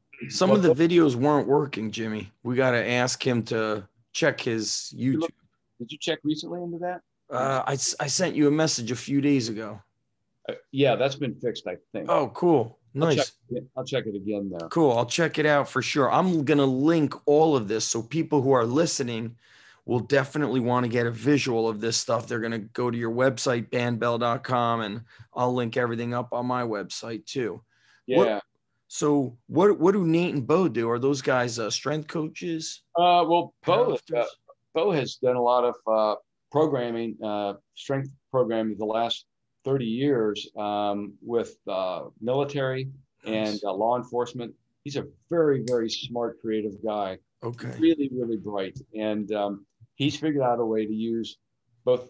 of the videos weren't working, Jimmy. We got to ask him to check his YouTube. Did you check recently into that? I sent you a message a few days ago. Yeah, that's been fixed, I think. Oh, cool. Nice. I'll check it again, though. Cool. I'll check it out for sure. I'm going to link all of this, so people who are listening will definitely want to get a visual of this stuff. They're going to go to your website, bandbell.com, and I'll link everything up on my website too. Yeah. What do Nate and Bo do? Are those guys strength coaches? Well, Bo has done a lot of programming, strength programming the last 30 years with military and law enforcement. He's a very, very smart, creative guy. Okay. Really, really bright. And he's figured out a way to use both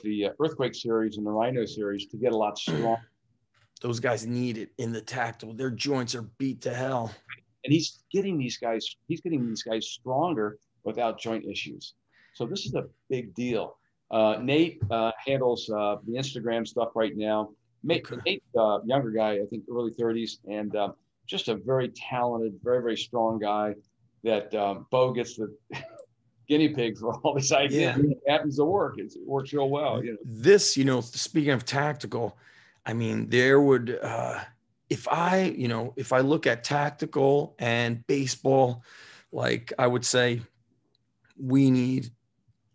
the Earthquake series and the Rhino series to get a lot stronger. Those guys need it in the tactile. Their joints are beat to hell. And he's getting these guys stronger without joint issues. So this is a big deal. Nate handles the Instagram stuff right now. Nate, younger guy, I think early 30s, and just a very talented, very, very strong guy that Bo gets the guinea pig for all these ideas. Yeah. It happens to work. It works real well. This, speaking of tactical, I mean, there would, if I look at tactical and baseball, like I would say we need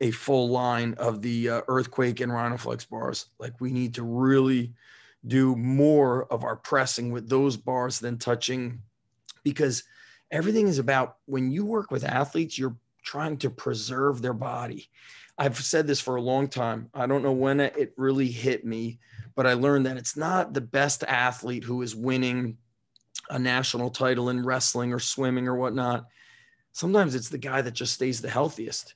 a full line of the Earthquake and Rhino Flex bars. Like we need to really do more of our pressing with those bars than touching, because everything is about, when you work with athletes, you're trying to preserve their body. I've said this for a long time. I don't know when it really hit me, but I learned that it's not the best athlete who is winning a national title in wrestling or swimming or whatnot. Sometimes it's the guy that just stays the healthiest.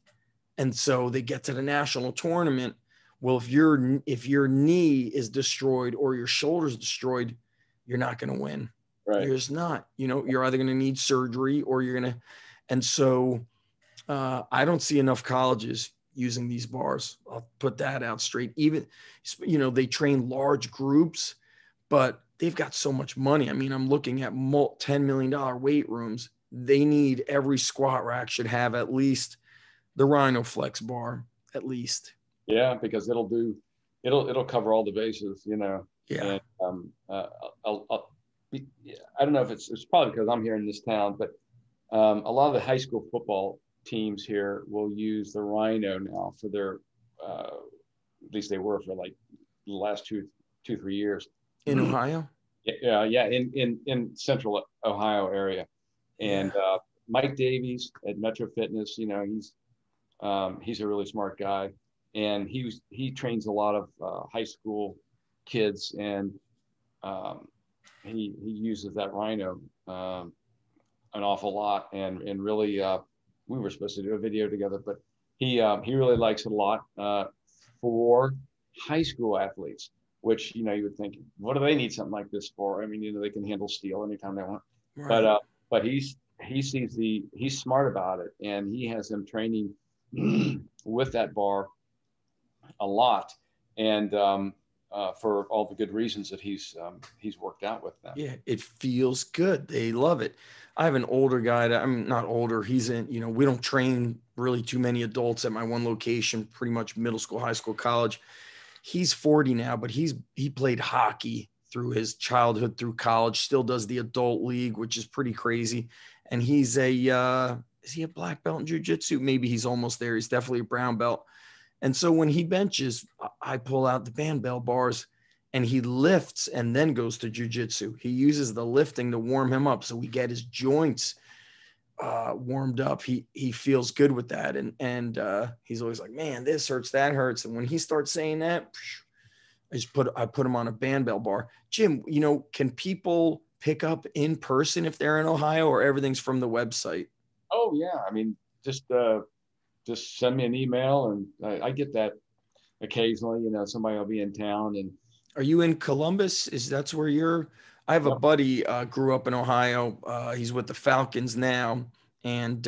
And so they get to the national tournament. Well, if your knee is destroyed or your shoulder's destroyed, you're not going to win. Right. You're just not. You're either going to need surgery or you're going to. And so I don't see enough colleges using these bars. I'll put that out straight. Even, they train large groups, but they've got so much money. I mean, I'm looking at $10 million weight rooms. They need, every squat rack should have at least the Rhino Flex bar, at least. Yeah, because it'll cover all the bases, Yeah. And, I don't know if it's probably because I'm here in this town, but a lot of the high school football teams here will use the Rhino now for their, at least they were for like the last 2-3 years. In Ohio? Yeah, in central Ohio area. And Mike Davies at Metro Fitness, he's a really smart guy, and he trains a lot of high school kids, and he uses that Rhino an awful lot, and really we were supposed to do a video together, but he really likes it a lot for high school athletes, which you would think, what do they need something like this for? I mean, they can handle steel anytime they want. Right. But he's smart about it, and he has them training with that bar a lot, and for all the good reasons that he's worked out with them. Yeah, it feels good. They love it. I have an older guy that, I'm not older. He's in, we don't train really too many adults at my one location, pretty much middle school, high school, college. He's 40 now, but he played hockey through his childhood, through college, still does the adult league, which is pretty crazy. And he's is he a black belt in jiu-jitsu? Maybe he's almost there. He's definitely a brown belt. And so when he benches, I pull out the Bandbell bars, and he lifts and then goes to jiu-jitsu. He uses the lifting to warm him up, so we get his joints warmed up. He feels good with that, and he's always like, man, this hurts, that hurts. And when he starts saying that, I put him on a Bandbell bar. Jim, can people pick up in person if they're in Ohio, or everything's from the website? Oh yeah, I mean, just send me an email, and I get that occasionally. Somebody will be in town. And are you in Columbus? That's where you're? I have a buddy grew up in Ohio. He's with the Falcons now, and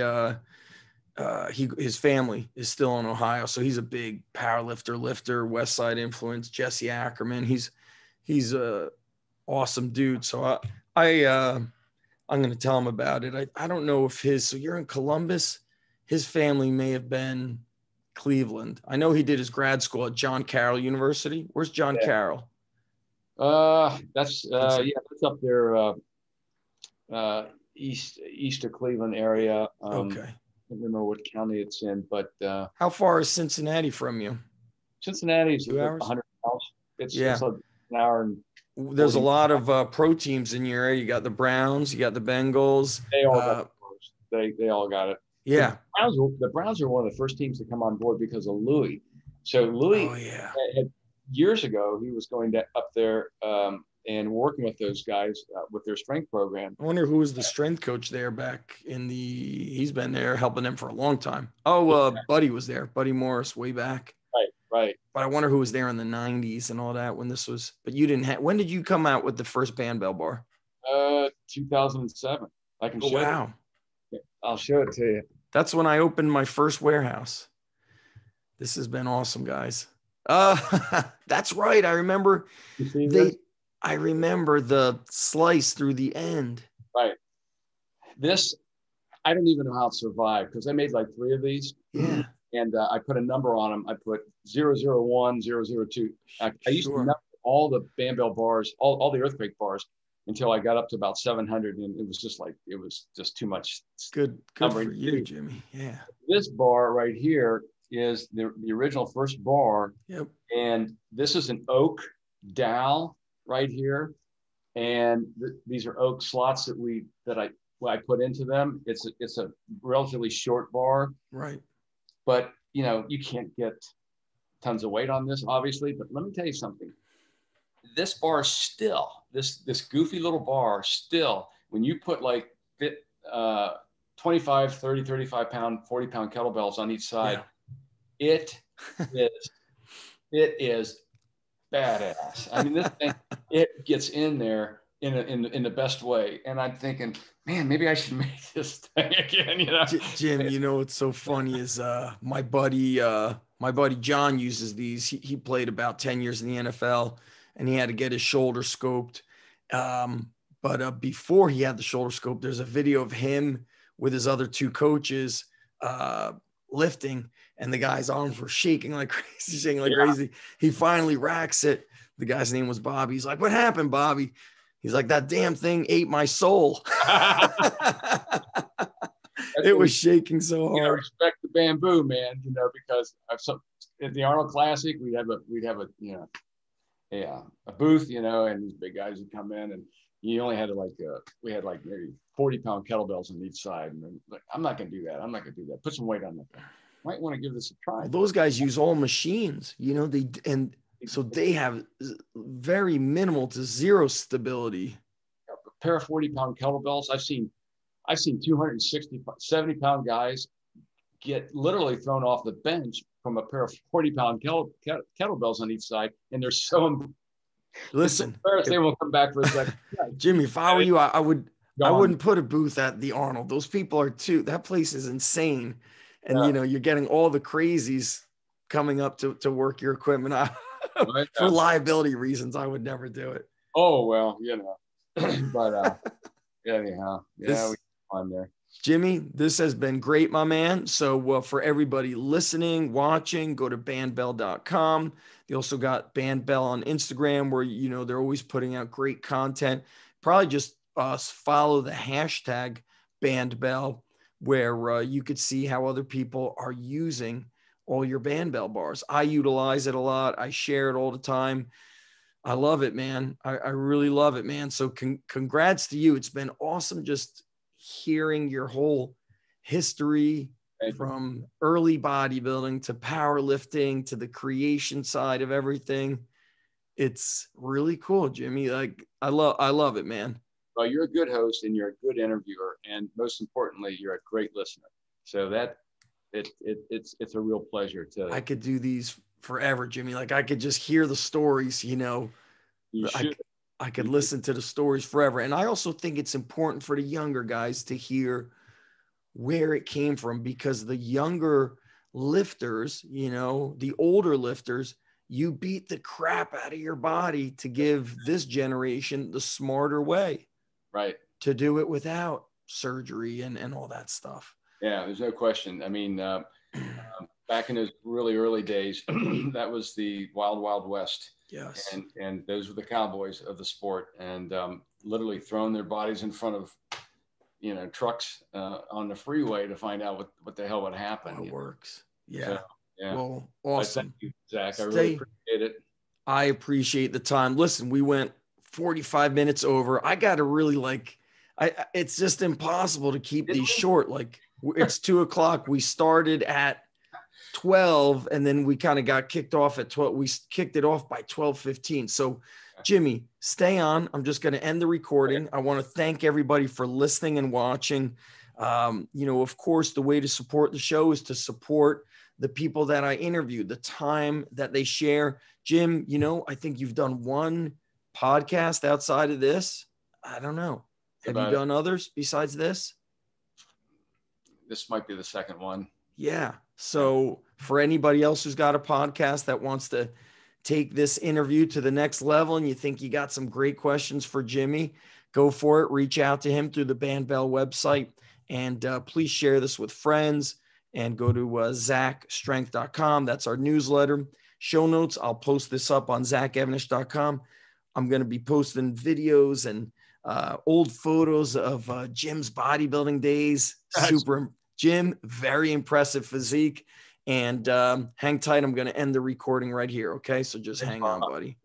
his family is still in Ohio, so he's a big powerlifter, Westside influence. Jesse Ackerman, he's a awesome dude. So I'm going to tell him about it. I don't know if so you're in Columbus. His family may have been Cleveland. I know he did his grad school at John Carroll University. Where's John Carroll? That's up there, east of Cleveland area. Okay. I don't remember what county it's in, but how far is Cincinnati from you? Cincinnati's 2 hours? 100 miles. It's like an hour and. There's a lot of pro teams in your area. You got the Browns, you got the Bengals. They all got it. They all got it. Yeah. The Browns are one of the first teams to come on board because of Louie. So Louie years ago, he was going up there and working with those guys with their strength program. I wonder who was the strength coach there back in the, he's been there helping them for a long time. Oh, Buddy was there, Buddy Morris way back. Right. But I wonder who was there in the 90s and all that when this was, but you didn't have, when did you come out with the first Bandbell bar? 2007. I can show wow. it. I'll show it to you. That's when I opened my first warehouse. This has been awesome, guys. That's right. I remember I remember the slice through the end. Right. This, I don't even know how it survived because I made like 3 of these. Yeah. And I put a number on them. I put 001, 002. I used to number all the Bandbell bars, all the earthquake bars until I got up to about 700. And it was just too much. Good for you, Jimmy. Yeah. This bar right here is the original first bar. Yep. And this is an oak dowel right here. And these are oak slots that I put into them. It's a relatively short bar. Right. But, you know, you can't get tons of weight on this, obviously. But let me tell you something. This bar still, this goofy little bar still, when you put like 25, 30, 35 pound, 40 pound kettlebells on each side, it is badass. I mean, this thing, it gets in there in the best way. And I'm thinking, man, maybe I should make this thing again, you know. Jim, you know what's so funny is my buddy John uses these. He played about 10 years in the NFL and he had to get his shoulder scoped. But before he had the shoulder scope, there's a video of him with his other 2 coaches lifting, and the guy's arms were shaking like crazy. He finally racks it. The guy's name was Bobby. He's like, "What happened, Bobby?" He's like, "That damn thing ate my soul." It was shaking so hard. You know, respect the bamboo, man. You know, because at the Arnold Classic, we'd have a a booth, you know, and these big guys would come in, and you only had we had like maybe 40 pound kettlebells on each side, and then like, I'm not gonna do that. Put some weight on that thing. Might want to give this a try. Well, those guys use all machines, you know. So they have very minimal to zero stability. A pair of 40 pound kettlebells. I've seen 260, 70 pound guys get literally thrown off the bench from a pair of 40 pound kettlebells on each side. And they're so, listen, they will come back for a second. Jimmy, if I were you, I wouldn't put a booth at the Arnold. Those people are that place is insane. And you know, you're getting all the crazies coming up to work your equipment. For liability reasons, I would never do it. Oh, well, you know, but anyhow, we on there. Jimmy, this has been great, my man. So for everybody listening, watching, go to bandbell.com. They also got Bandbell on Instagram where, you know, they're always putting out great content. Probably just follow the hashtag Bandbell where you could see how other people are using all your Bandbell bars. I utilize it a lot. I share it all the time. I love it, man. I really love it, man. So congrats to you. It's been awesome just hearing your whole history from early bodybuilding to powerlifting to the creation side of everything. It's really cool, Jimmy. Like I love it, man. Well, you're a good host and you're a good interviewer. And most importantly, you're a great listener. So it's a real pleasure to. I could do these forever, Jimmy. Like I could just hear the stories, you know. I could listen to the stories forever. And I also think it's important for the younger guys to hear where it came from, because the younger lifters, you know, the older lifters, you beat the crap out of your body to give this generation the smarter way. Right. To do it without surgery and all that stuff. Yeah, there's no question. I mean, back in those really early days, that was the wild, wild west. Yes. And those were the cowboys of the sport, and literally throwing their bodies in front of, you know, trucks on the freeway to find out what the hell would happen. How it works. Yeah. So, yeah. Well, awesome. Thank you, Zach. I really appreciate it. I appreciate the time. Listen, we went 45 minutes over. I got to really it's just impossible to keep these short. Like it's 2:00. We started at 12, and then we kind of got kicked off at 12. We kicked it off by 12:15. So Jimmy, stay on. I'm just going to end the recording. I want to thank everybody for listening and watching. Of course, the way to support the show is to support the people that I interview, the time that they share. Jim, I think you've done one podcast outside of this. I don't know. Have you done others besides this? This might be the second one. Yeah. So for anybody else who's got a podcast that wants to take this interview to the next level and you think you got some great questions for Jimmy, go for it. Reach out to him through the Bandbell website, and please share this with friends, and go to zachstrength.com. That's our newsletter. Show notes, I'll post this up on zachevanish.com. I'm going to be posting videos and old photos of Jim's bodybuilding days. Jim, very impressive physique. And hang tight. I'm going to end the recording right here. Okay. So just hang on, buddy.